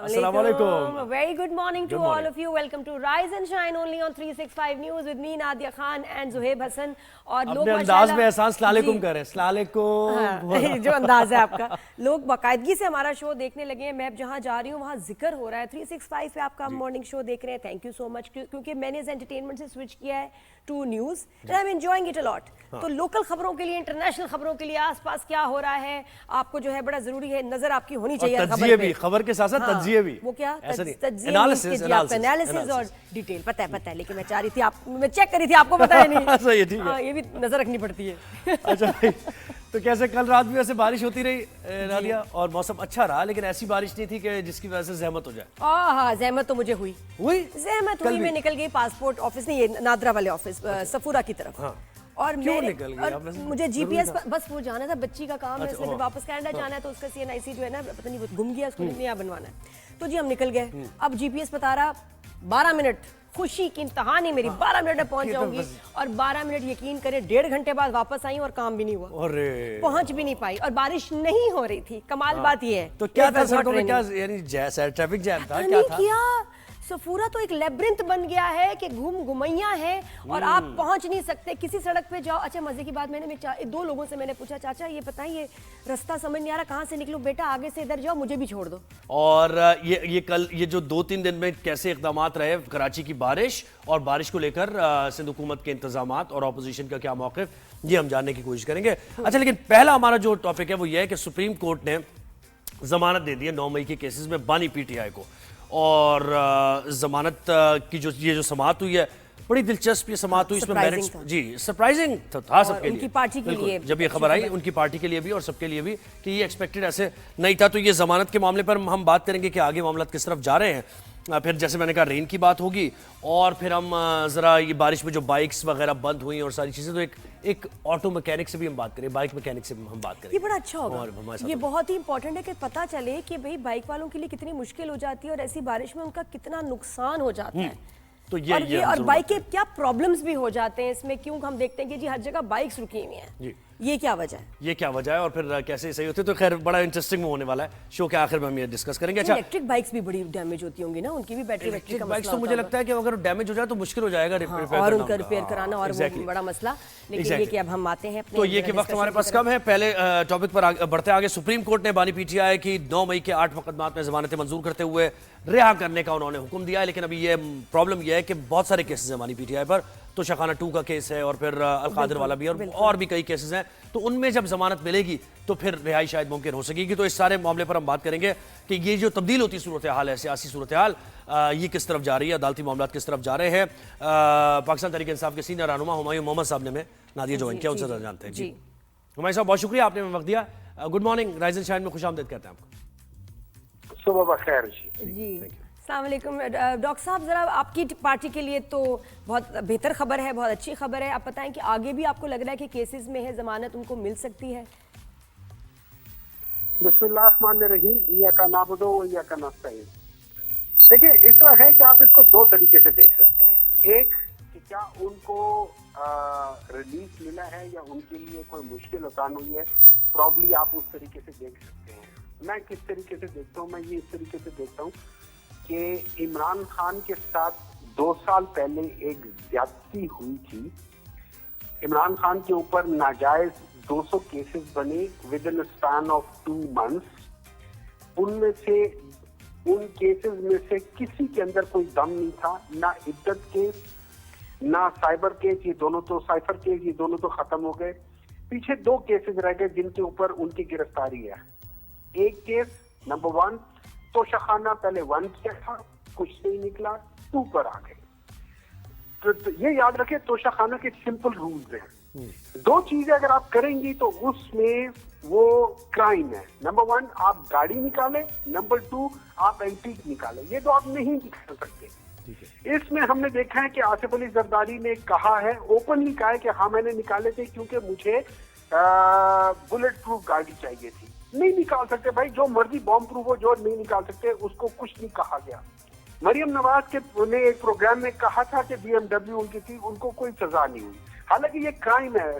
Assalamualaikum. Very good morning to all of you. Welcome to Rise and Shine only on 365 News with me Nadia Khan and Zuhaib Hassan. और लोग अंदाज में एहसान सलालेकुम करें, सलालेकुम जो अंदाज है आपका, लोग बाकायदगी से हमारा शो देखने लगे हैं। मैं जहाँ जा रही हूँ वहाँ जिक्र हो रहा है। 365 पे आपका मॉर्निंग शो देख रहे हैं, थैंक यू सो मच, क्योंकि मैंने इस एंटरटेनमेंट से स्विच किया है to news and I am enjoying it a lot. तो लोकल खबरों के लिए, इंटरनेशनल खबरों के लिए, आसपास क्या हो रहा है आपको जो है बड़ा जरूरी है, नजर आपकी होनी चाहिए खबर पे। खबर के साथ साथ तज्जिए भी। वो क्या एनालिसिस और डिटेल पता है, लेकिन मैं चाह रही थी मैं चेक कर रही थी, आपको पता है नहीं। सही है, ठीक है। ये भी नजर रखनी पड़ती है। अच्छा भाई, तो कैसे कल रात भी वैसे बारिश होती रही नादिया, और मौसम अच्छा रहा, लेकिन ऐसी बारिश नहीं थी कि जिसकी वजह से जहमत हो जाए। हाँ, जहमत तो मुझे हुई। मैं निकल गई पासपोर्ट ऑफिस नहीं, ये नादरा वाले ऑफिस सफूरा की तरफ। और क्यों निकल गई? और मुझे जीपीएस बस वो जाना था, बच्ची का काम है, इसलिए वापस कनाडा जाना है, तो उसका सीएनआईसी जो है ना, पता नहीं वो गुम गया, उसको नया बनवाना है। तो जी हम निकल गए। अब जीपीएस बता रहा 12 मिनट, खुशी की इंतहा नहीं मेरी, 12 मिनट में पहुंच जाऊंगी। और 12 मिनट यकीन करें 1.5 घंटे बाद वापस आई और काम भी नहीं हुआ, पहुंच भी नहीं पाई, और बारिश नहीं हो रही थी। कमाल बात ये है। तो क्या था सड़कों में, क्या यानी ट्रैफिक जैम था, क्या था? सफूरा तो एक लेब्रिंथ बन गया है कि घुमैया है और आप पहुंच नहीं सकते किसी सड़क पे जाओ। अच्छा, मजे की बात, मैंने 2 लोगों से मैंने पूछा, चाचा ये पता है ये रास्ता समझ नहीं आ रहा, कहाँ से निकलूं? बेटा आगे से इधर जाओ, मुझे भी छोड़ दो। और ये कल ये जो 2-3 दिन में कैसे इक़दामात रहे, कराची की बारिश और बारिश को लेकर सिंध हुकूमत के इंतजामात और अपोजिशन का क्या मौक़िफ़, ये हम जानने की कोशिश करेंगे। अच्छा, लेकिन पहला हमारा जो टॉपिक है वो ये है कि सुप्रीम कोर्ट ने जमानत दे दी है 9 मई के केसेस में बानी पीटीआई को। और जमानत की ये जो समाअत हुई है, बड़ी दिलचस्प ये समाअत हुई। इसमें मेरिट्स जी सरप्राइजिंग था सबके लिए, उनकी पार्टी के लिए जब ये खबर आई, उनकी पार्टी के लिए भी और सबके लिए भी, कि ये एक्सपेक्टेड ऐसे नहीं था। तो ये जमानत के मामले पर हम बात करेंगे कि आगे मामला किस तरफ जा रहे हैं। फिर जैसे मैंने कहा रेन की बात होगी, और फिर हम ज़रा ये बारिश में जो बाइक्स वगैरह बंद हुई और सारी चीज़ें, तो एक ऑटो मैकेनिक से भी हम बात करें, बाइक मैकेनिक से भी हम बात करें। ये बड़ा अच्छा होगा, ये बहुत ही इंपॉर्टेंट है कि पता चले कि भाई बाइक वालों के लिए कितनी मुश्किल हो जाती है और ऐसी बारिश में उनका कितना नुकसान हो जाता है। तो और बाइक के क्या प्रॉब्लम्स भी हो जाते हैं इसमें, क्यों हम देखते हैं कि जी हर जगह बाइक्स रुकी हुई हैं, ये क्या वजह है? ये क्या वजह है और फिर कैसे सही होते? तो खैर बड़ा इंटरेस्टिंग होने वाला है शो के आखिर में, हम ये डिस्कस करेंगे। अच्छा, इलेक्ट्रिक बाइक्स भी बड़ी डैमेज होती होंगी ना, उनकी भी बैटरी का बाइक्स तो मुझे लगता है कि अगर डैमेज हो जाए तो मुश्किल हो जाएगा और उनका रिपेयर कराना, और बड़ा मसला। लेकिन ये कि अब हम आते हैं, तो ये कि वक्त हमारे पास कम है, पहले टॉपिक पर बढ़ते आगे। सुप्रीम कोर्ट ने बानी पीटीआई की 9 मई के 8 मुकदमात में जमानतें मंजूर करते हुए रिहा करने का उन्होंने हुक्म दिया है। लेकिन अभी ये प्रॉब्लम यह है कि बहुत सारे केसेस हैं बानी पीटीआई पर, तो शाखाना 2 का केस है और फिर अलकादिर वाला भी, और भी कई केसेस हैं। तो उनमें जब जमानत मिलेगी तो फिर रिहाई शायद मुमकिन हो सकेगी। तो इस सारे मामले पर हम बात करेंगे कि ये जो तब्दील होती सूरत हाल है, सियासी सूरत हाल, ये किस तरफ जा रही है, अदालती मामला किस तरफ जा रहे हैं। पाकिस्तान तहरीक इंसाफ के सीनियर रहनुमा हुमायूं मोहम्मद साहब ने में नादिया ज्वाइन किया, उनसे जानते हैं। जी हुमायूं साहब, बहुत शुक्रिया, आपने वक्त दिया। Good morning, rise and shine में खुशामदीद कहते हैं आपको। सुबह बखैर जी। अस्सलाम वालेकुम डॉक्टर साहब, ज़रा आपकी पार्टी के लिए तो बहुत बेहतर खबर है, बहुत अच्छी खबर है। आप बताएं कि आगे भी आपको लग रहा है कि केसेस में है जमानत उनको मिल सकती है? बिस्मिल्लाहिर्रहमानिर्रहीम, इय्याका नअबुदु व इय्याका नस्तईन। देखिए, इस तरह है कि आप इसको 2 तरीके से देख सकते हैं। एक कि क्या उनको रिलीफ मिला है या उनके लिए कोई मुश्किल उत्पन्न हुई है, प्रॉब्ली आप उस तरीके से देख सकते हैं। मैं किस तरीके से देखता हूँ? मैं ये इस तरीके से देखता हूँ कि इमरान खान के साथ 2 साल पहले एक ज्यादती हुई थी। इमरान खान के ऊपर नाजायज 200 केसेस बने with in span of 2 months. उनमें से उन केसेस में से किसी के अंदर कोई दम नहीं था, ना इद्दत केस ना साइबर केस, ये दोनों तो साइफर केस, ये दोनों तो खत्म हो गए। पीछे 2 केसेस रह गए जिनके ऊपर उनकी गिरफ्तारी है। एक केस नंबर 1 तोशाखाना, पहले 1 किया था, कुछ नहीं निकला, 2 पर आ गए। तो ये याद रखें, तोशाखाना के सिंपल रूल्स हैं। 2 चीजें अगर आप करेंगी तो उसमें वो क्राइम है। नंबर 1 आप गाड़ी निकालें, नंबर 2 आप एंटीक निकालें। ये 2 आप नहीं निकाल सकते। इसमें हमने देखा है कि आसिफ अली जरदारी ने कहा है, ओपनली कहा है कि हाँ मैंने निकाले थे क्योंकि मुझे बुलेट प्रूफ गाड़ी चाहिए थी। नहीं निकाल सकते भाई, जो मर्जी बॉम्ब प्रूफ हो, जो नहीं निकाल सकते उसको कुछ नहीं कहा गया। मरियम नवाज के ने एक प्रोग्राम में कहा था कि BMW उनकी थी, उनको कोई सजा नहीं हुई, हालांकि ये क्राइम है।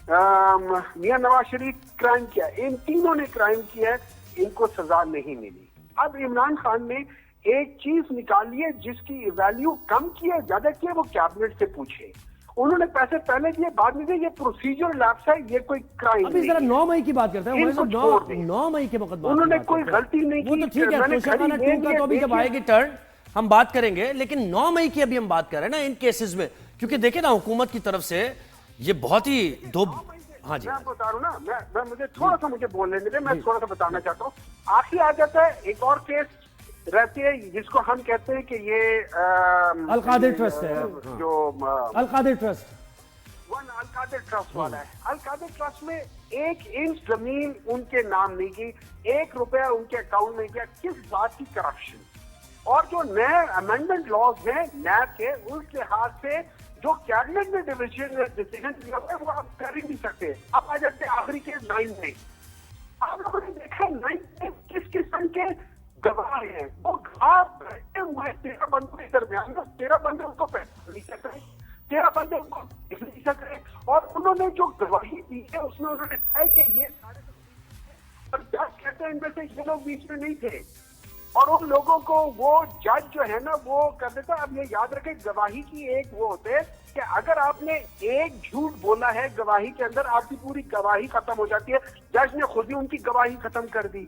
मियां नवाज शरीफ क्राइम किया, इन तीनों ने क्राइम किया है, इनको सजा नहीं मिली। अब इमरान खान ने एक चीज निकाली है जिसकी वैल्यू कम की है, ज्यादा की है, वो कैबिनेट से पूछे। उन्होंने पैसे पहले दिए, बाद में दिए, ये प्रोसीजर लैप्स है, ये कोई क्राइम अभी जरा 9 मई की बात करते हैं। इनको छोड़ दें। 9 मई के मुकदमा उन्होंने कोई गलती नहीं वो की। तो ठीक है, मैंने तोशाखाना खड़ी 2 का तो अभी जब आएगी टर्न हम बात करेंगे, लेकिन 9 मई की अभी हम बात कर रहे हैं ना इन केसेस में, क्योंकि देखिए ना हुकूमत की तरफ से ये बहुत ही दो। हाँ जी, मैं बता रहा हूँ ना, मैं मुझे थोड़ा सा मुझे बोलने दीजिए, मैं थोड़ा सा बताना चाहता हूँ। आखिर आ जाता है एक और केस रहती है जिसको हम कहते हैं कि ये अलकादिर ट्रस्ट है, जो अलकादिर ट्रस्ट अलकादिर ट्रस्ट वाला है। अलकादिर ट्रस्ट में 1 इंच जमीन उनके नाम नहीं की, 1 रुपया उनके अकाउंट में गया, किस बात की करप्शन। और जो नए अमेंडमेंट लॉज हैं नैब के, उस लिहाज से जो कैबिनेट ने डिसीजन लिया है वो आप कर ही नहीं सकते। अब आ जाते आखिरी केस 9 में। आप लोगों ने देखा 9 में किस किस्म के गवाह हैं, वो गवाह बैठे हुए हैं 13 बंदों के दरमियान में, 13 बंदे उनको पहचान नहीं सक रहे, 13 बंदे उनको देख नहीं सक रहे, और उन्होंने जो गवाही दी है उसमें उन्होंने कहा कि ये सारे और जज कहते हैं इनमें से ये लोग बीच में नहीं थे, और उन लोगों को वो जज जो है ना वो कर देता। अब ये याद रखें, गवाही की एक वो होते हैं कि अगर आपने एक झूठ बोला है गवाही के अंदर, आपकी पूरी गवाही खत्म हो जाती है। जज ने खुद ही उनकी गवाही खत्म कर दी।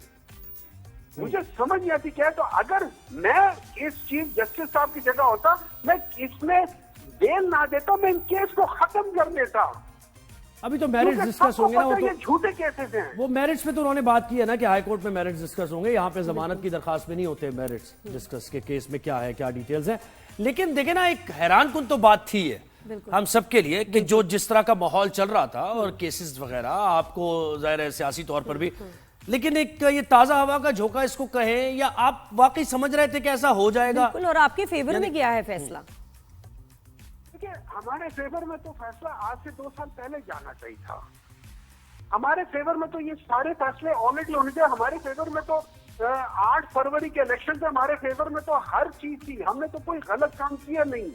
मुझे समझ नहीं आती क्या है। तो अगर मैं इस चीफ जस्टिस साहब की जगह होता, मैं इसमें बेल ना देता, मैं इन केस को खत्म कर देता। अभी तो मैरिज डिस्कस होंगे ना, वो ये झूठे केसेस हैं। वो मैरिज पे तो उन्होंने बात की है ना कि हाई कोर्ट में मैरिज डिस्कस होंगे, यहाँ पे जमानत की दरखास्त में नहीं होते मैरिज डिस्कस के केस में क्या है, क्या डिटेल्स है। लेकिन देखे ना, एक हैरान कुन तो बात थी है हम सबके लिए कि जो जिस तरह का माहौल चल रहा था और केसेस वगैरह, आपको जाहिर है सियासी तौर पर भी, लेकिन एक ये ताजा हवा का झोंका इसको कहें, या आप वाकई समझ रहे थे कि ऐसा हो जाएगा? बिल्कुल, और आपके फेवर में क्या है फैसला? देखिए, हमारे फेवर में तो फैसला आज से 2 साल पहले जाना चाहिए था। हमारे फेवर में तो ये सारे फैसले ऑलरेडी होने चाहिए। हमारे फेवर में तो 8 फरवरी के इलेक्शन से हमारे फेवर में तो हर चीज थी। हमने तो कोई गलत काम किया नहीं,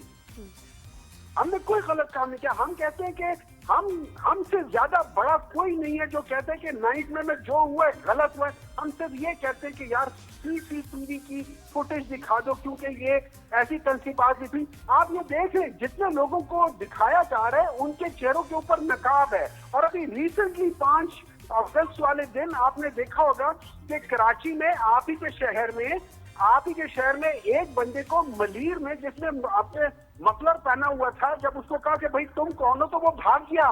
हमने कोई गलत काम नहीं किया। हम कहते हैं कि हमसे ज्यादा बड़ा कोई नहीं है जो कहते हैं कि नाइट में जो हुआ है गलत हुआ है। हम सिर्फ ये कहते हैं कि यार CCTV की फुटेज दिखा दो, क्योंकि ये ऐसी तंसीबात भी थी। आप ये देखें, जितने लोगों को दिखाया जा रहा है उनके चेहरों के ऊपर नकाब है। और अभी रिसेंटली 5 अगस्त वाले दिन आपने देखा होगा कि कराची में आप ही के शहर में एक बंदे को मलीर में, जिसने अपने मफलर पहना हुआ था, जब उसको कहा कि भाई तुम कौन हो, तो वो भाग गया।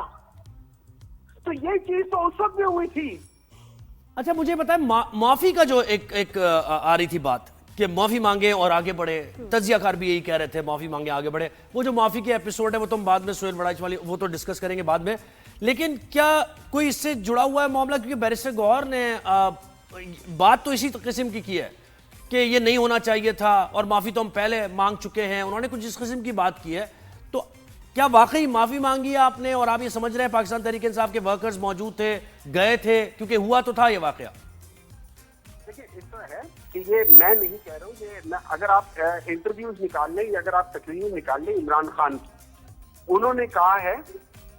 तो ये चीज तो उस वक्त में हुई थी। अच्छा, मुझे बताएं, माफी का जो एक आ रही थी बात कि माफी मांगे और आगे बढ़े, तजियाकार भी यही कह रहे थे माफी मांगे आगे बढ़े। वो जो माफी के एपिसोड है वो तुम बाद में सोहेल बड़ाइच वाली वो तो डिस्कस करेंगे बाद में, लेकिन क्या कोई इससे जुड़ा हुआ है मामला? क्योंकि बैरिस्टर गौहर ने बात तो इसी किस्म की है कि ये नहीं होना चाहिए था और माफी तो हम पहले मांग चुके हैं, उन्होंने कुछ इस किस्म की बात की है। तो क्या वाकई माफी मांगी है आपने, और आप ये समझ रहे हैं पाकिस्तान तहरीक इंसाफ के वर्कर्स मौजूद थे, गए थे, क्योंकि हुआ तो था ये वाकया? देखिए, इस तरह है कि ये मैं नहीं कह रहा हूँ, ये अगर आप इंटरव्यूज निकाल लें या अगर आप तकरीर निकाल लें इमरान खान की, उन्होंने कहा है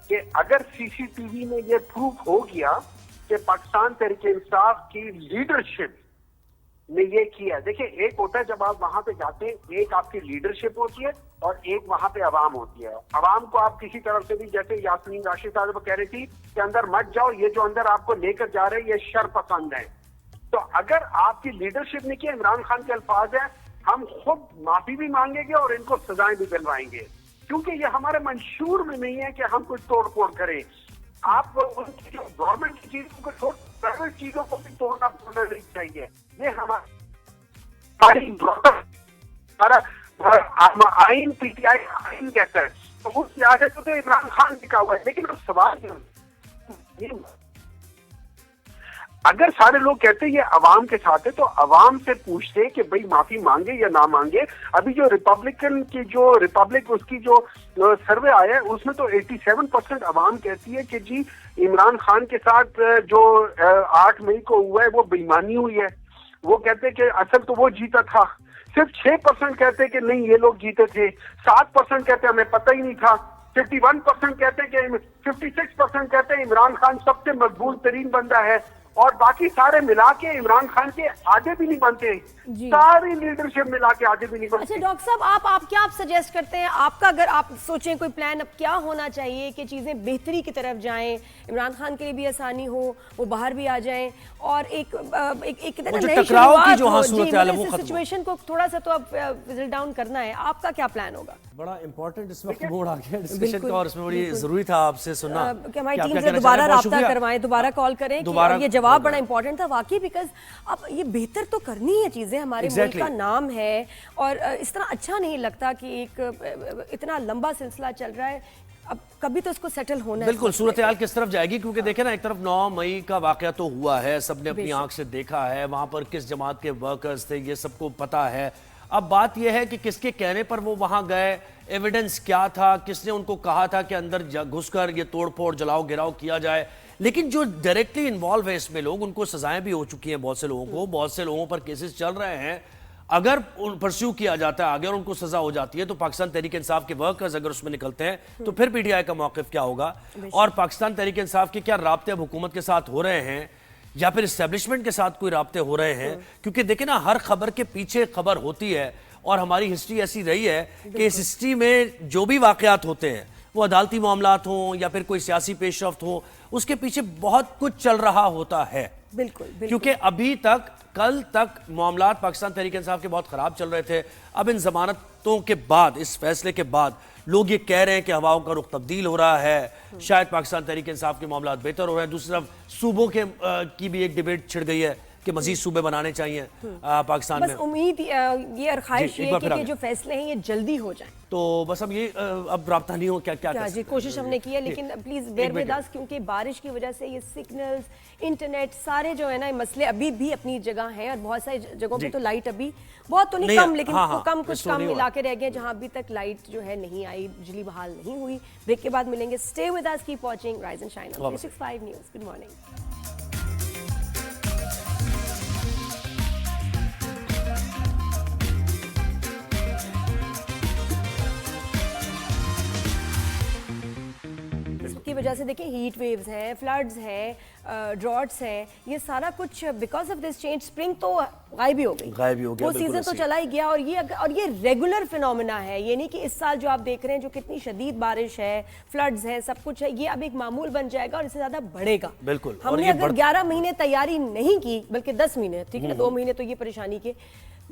कि अगर CCTV में ये प्रूफ हो गया कि पाकिस्तान तहरीक इंसाफ की लीडरशिप ने ये किया। देखिए, एक होता है जब आप वहां पे जाते हैं, एक आपकी लीडरशिप होती है और एक वहां पे अवाम होती है। अवाम को आप किसी तरफ से भी, जैसे यास्मीन राशिद साहब कह रही थी कि अंदर मत जाओ, ये जो अंदर आपको लेकर जा रहे हैं ये शर पसंद है। तो अगर आपकी लीडरशिप ने किया, इमरान खान के अल्फाज है, हम खुद माफी भी मांगेंगे और इनको सजाएं भी दिलवाएंगे, क्योंकि ये हमारे मंशूर में नहीं है कि हम कुछ तोड़ फोड़ करें। आप उनकी जो गवर्नमेंट की चीजों को छोड़, प्राइवेट चीजों को भी तोड़ना नहीं चाहिए। ये हमारी आइन PTI आइन कहता है, तो उस लिहाज से तो इमरान खान लिखा हुआ है। लेकिन अब सवाल ये, अगर सारे लोग कहते हैं ये अवाम के साथ है, तो अवाम से पूछते कि भाई माफी मांगे या ना मांगे। अभी जो रिपब्लिक उसकी जो सर्वे आया है उसमें तो 87% अवाम कहती है कि जी इमरान खान के साथ जो 8 मई को हुआ है वो बेईमानी हुई है। वो कहते हैं कि असल तो वो जीता था, सिर्फ 6% कहते कि नहीं ये लोग जीते थे, 7% कहते हमें पता ही नहीं था, 51% कहते कि 56% कहते हैं इमरान खान सबसे मकबूल तरीन बंदा है, और बाकी सारे मिला के इमरान खान के आधे भी नहीं बनते, सारी लीडरशिप मिला के आधे भी नहीं बनते। अच्छा डॉक्टर साहब, आप क्या सजेस्ट करते हैं? आपका अगर आप सोचें कोई प्लान, अब क्या होना चाहिए कि चीज़ें बेहतरी की तरफ जाएं, इमरान खान के लिए भी आसानी हो, वो बाहर भी आ जाएं, और एक टकराव की जो हाँ सूरत हाल है वो खत्म हो। सिचुएशन को थोड़ा सा तो अब विजिल डाउन करना है, आपका क्या प्लान होगा? बड़ा इंपॉर्टेंट इस वक्त मोड़ आ गया डिस्कशन का, और इसमें बड़ी जरूरी था आपसे सुनना कि हमारी टीम से दोबारा राब्ता करवाएं, दोबारा कॉल करें, और ये जवाब बड़ा इंपॉर्टेंट था वाकई, बिकॉज अब ये बेहतर तो करनी है चीजें, हमारे मुल्क का नाम है, और इस तरह अच्छा नहीं लगता कि एक इतना लंबा सिलसिला चल रहा है, अब कभी तो इसको सेटल होना है। बिल्कुल, सूरत हाल किस तरफ जाएगी, क्योंकि देखें ना, एक तरफ 9 मई का वाकया तो हुआ है, सबने अपनी आंख से देखा है, वहां पर किस जमात के वर्कर्स थे ये सबको पता है। अब बात यह है कि किसके कहने पर वो वहां गए, एविडेंस क्या था, किसने उनको कहा था कि अंदर घुसकर ये तोड़फोड़ जलाओ गिराओ किया जाए। लेकिन जो डायरेक्टली इन्वॉल्व है इसमें लोग, उनको सजाएं भी हो चुकी हैं बहुत से लोगों को, बहुत से लोगों पर केसेस चल रहे हैं। अगर परस्यू किया जाता है आगे और उनको सजा हो जाती है, तो पाकिस्तान तहरीक इंसाफ के वर्कर्स अगर उसमें निकलते हैं तो फिर पीटीआई का मौक़िफ़ क्या होगा, और पाकिस्तान तहरीक इंसाफ के क्या राब्ते अब हुकूमत के साथ हो रहे हैं या फिर एस्टेब्लिशमेंट के साथ कोई राब्ते हो रहे हैं। क्योंकि देखें ना, हर खबर के पीछे खबर होती है, और हमारी हिस्ट्री ऐसी रही है कि इस हिस्ट्री में जो भी वाकयात होते हैं, वो अदालती मामलात हों या फिर कोई सियासी पेशरफ्त हो, उसके पीछे बहुत कुछ चल रहा होता है। बिल्कुल। क्योंकि अभी तक, कल तक मामलात पाकिस्तान तहरीक इंसाफ के बहुत खराब चल रहे थे। अब इन जमानतों के बाद, इस फैसले के बाद लोग ये कह रहे हैं कि हवाओं का रुख तब्दील हो रहा है, शायद पाकिस्तान तहरीक इंसाफ के मामलात बेहतर हो रहे हैं। दूसरी तरफ सूबों के की भी एक डिबेट छिड़ गई है कि मजीद सूबे बनाने चाहिए पाकिस्तान में। बस उम्मीद ये और ख्वाहिश ये कि जो फैसले हैं ये जल्दी हो जाएं। तो बस अब ये अब राब्ता नहीं हो, क्या जी, कोशिश हमने की है, लेकिन प्लीज बेयर विद अस, क्योंकि बारिश की वजह से ये सिग्नल्स, इंटरनेट, सारे जो है ना मसले अभी भी अपनी जगह हैं, और बहुत सारी जगहों पे तो लाइट अभी बहुत तो नहीं कम, लेकिन कुछ कम इलाके रह गए जहां अभी तक लाइट जो है नहीं आई, बिजली बहाल नहीं हुई। ब्रेक के बाद मिलेंगे। Stay with us, keep watching rise and shine on 365 news. Good morning. की वजह से देखिए हीट वेव्स हैं, फ्लड्स हैं, ड्रॉट्स हैं, ये सारा कुछ because of this change. Spring तो गायब ही हो गई, वो सीजन तो चला ही गया, और ये रेगुलर फिनोमेना है। ये नहीं कि इस साल जो आप देख रहे हैं जो कितनी शदीद बारिश है, फ्लड्स है, सब कुछ है, ये अब एक मामूल बन जाएगा और इससे ज्यादा बढ़ेगा। बिल्कुल। हमने अगर 11 महीने तैयारी नहीं की, बल्कि 10 महीने, ठीक है, 2 महीने तो ये परेशानी के,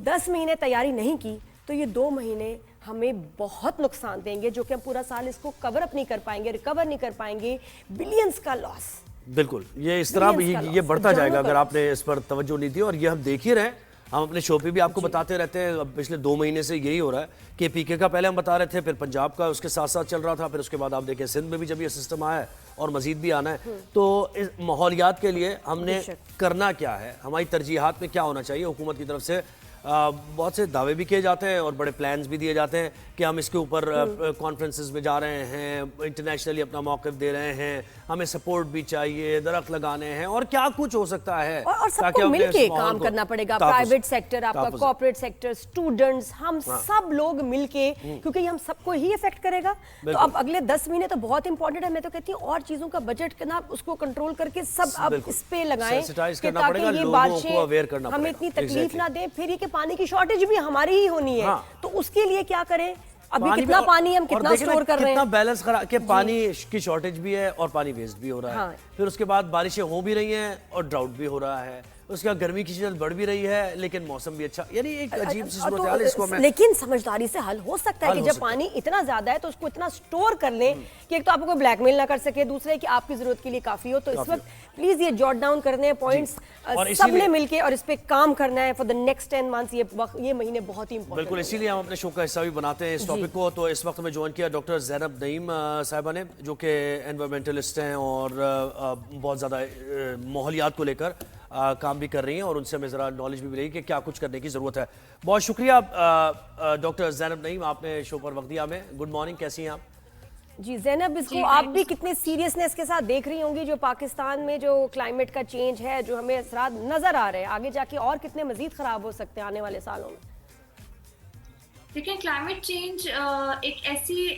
10 महीने तैयारी नहीं की, तो ये 2 महीने हमें बहुत नुकसान देंगे, जो कि हम पूरा साल इसको कवर अप नहीं कर पाएंगे, रिकवर नहीं कर पाएंगे। बिलियंस का लॉस। बिल्कुल, ये इस तरह ये बढ़ता जाएगा अगर आपने इस पर तवज्जो नहीं दी, और ये हम देख ही रहे हैं। हम अपने शो पे भी आपको बताते रहते हैं, अब पिछले 2 महीने से यही हो रहा है कि पीके का पहले हम बता रहे थे, फिर पंजाब का उसके साथ साथ चल रहा था, फिर उसके बाद आप देखें सिंध में भी जब ये सिस्टम आया है और मजीद भी आना है। तो इस माहौलियात के लिए हमने करना क्या है, हमारी तरजीहात में क्या होना चाहिए। हुकूमत की तरफ से बहुत से दावे भी किए जाते हैं और बड़े प्लान्स भी दिए जाते हैं कि हम इसके ऊपर कॉन्फ्रेंसेस में जा रहे हैं, इंटरनेशनली अपना मौक़िफ़ दे रहे हैं, हमें सपोर्ट भी चाहिए, दरख्त लगाने हैं, और क्या कुछ हो सकता है। और सबको मिलके काम करना पड़ेगा, प्राइवेट सेक्टर, आपका कॉर्पोरेट सेक्टर, स्टूडेंट्स, हम सब लोग मिलके, क्योंकि हम सबको ही इफेक्ट करेगा। तो अब अगले 10 महीने तो बहुत इंपॉर्टेंट है। मैं तो कहती हूँ और चीजों का बजट करना, उसको कंट्रोल करके सब अब इस पे लगाएं, ताकि ये बारिशें हमें इतनी तकलीफ ना दे। फिर ये पानी की शॉर्टेज भी हमारी ही होनी है, तो उसके लिए क्या करें? अभी कितना पानी हम कितना स्टोर कर रहे हैं, कितना बैलेंस करा के पानी की शॉर्टेज भी है और पानी वेस्ट भी हो रहा है। फिर उसके बाद बारिशें हो भी रही हैं और ड्राउट भी हो रहा है, उसके बाद गर्मी की शिद्दत बढ़ भी रही है, लेकिन मौसम भी अच्छा, यानी एक अजीब सी सूरत हाल है। इसको मैं लेकिन समझदारी से हल हो सकता है कि जब पानी इतना ज्यादा है तो उसको इतना स्टोर कर लें कि एक तो आपको कोई ब्लैकमेल ना कर सके, दूसरे कि आपकी जरूरत के लिए काफी हो। तो इस वक्त प्लीज ये जॉट डाउन करने हैं पॉइंट्स, सबने मिलके, और इस पे काम करना है फॉर द नेक्स्ट 10 मंथ्स। ये महीने बहुत ही इंपॉर्टेंट। बिल्कुल, इसीलिए हम अपने शो का हिस्सा भी बनाते हैं इस टॉपिक को। तो इस वक्त हमें ज्वाइन किया डॉक्टर ज़ैनब नईम साहिबा ने, जो कि एनवायरमेंटलिस्ट हैं और बहुत ज़्यादा माहौलियात को लेकर काम भी कर रही हैं, और उनसे हमें ज़रा नॉलेज भी मिलेगी कि क्या कुछ करने की ज़रूरत है। बहुत शुक्रिया डॉक्टर ज़ैनब नईम, आपने शो पर वक्त दिया हमें। गुड मॉर्निंग, कैसी हैं आप? जी ज़ैनब, इसको आप भी कितने सीरियसनेस के साथ देख रही होंगी, जो पाकिस्तान में जो क्लाइमेट का चेंज है, जो हमें असरात नज़र आ रहे हैं, आगे जाके और कितने मज़ीद ख़राब हो सकते हैं आने वाले सालों में? देखिए, क्लाइमेट चेंज एक ऐसी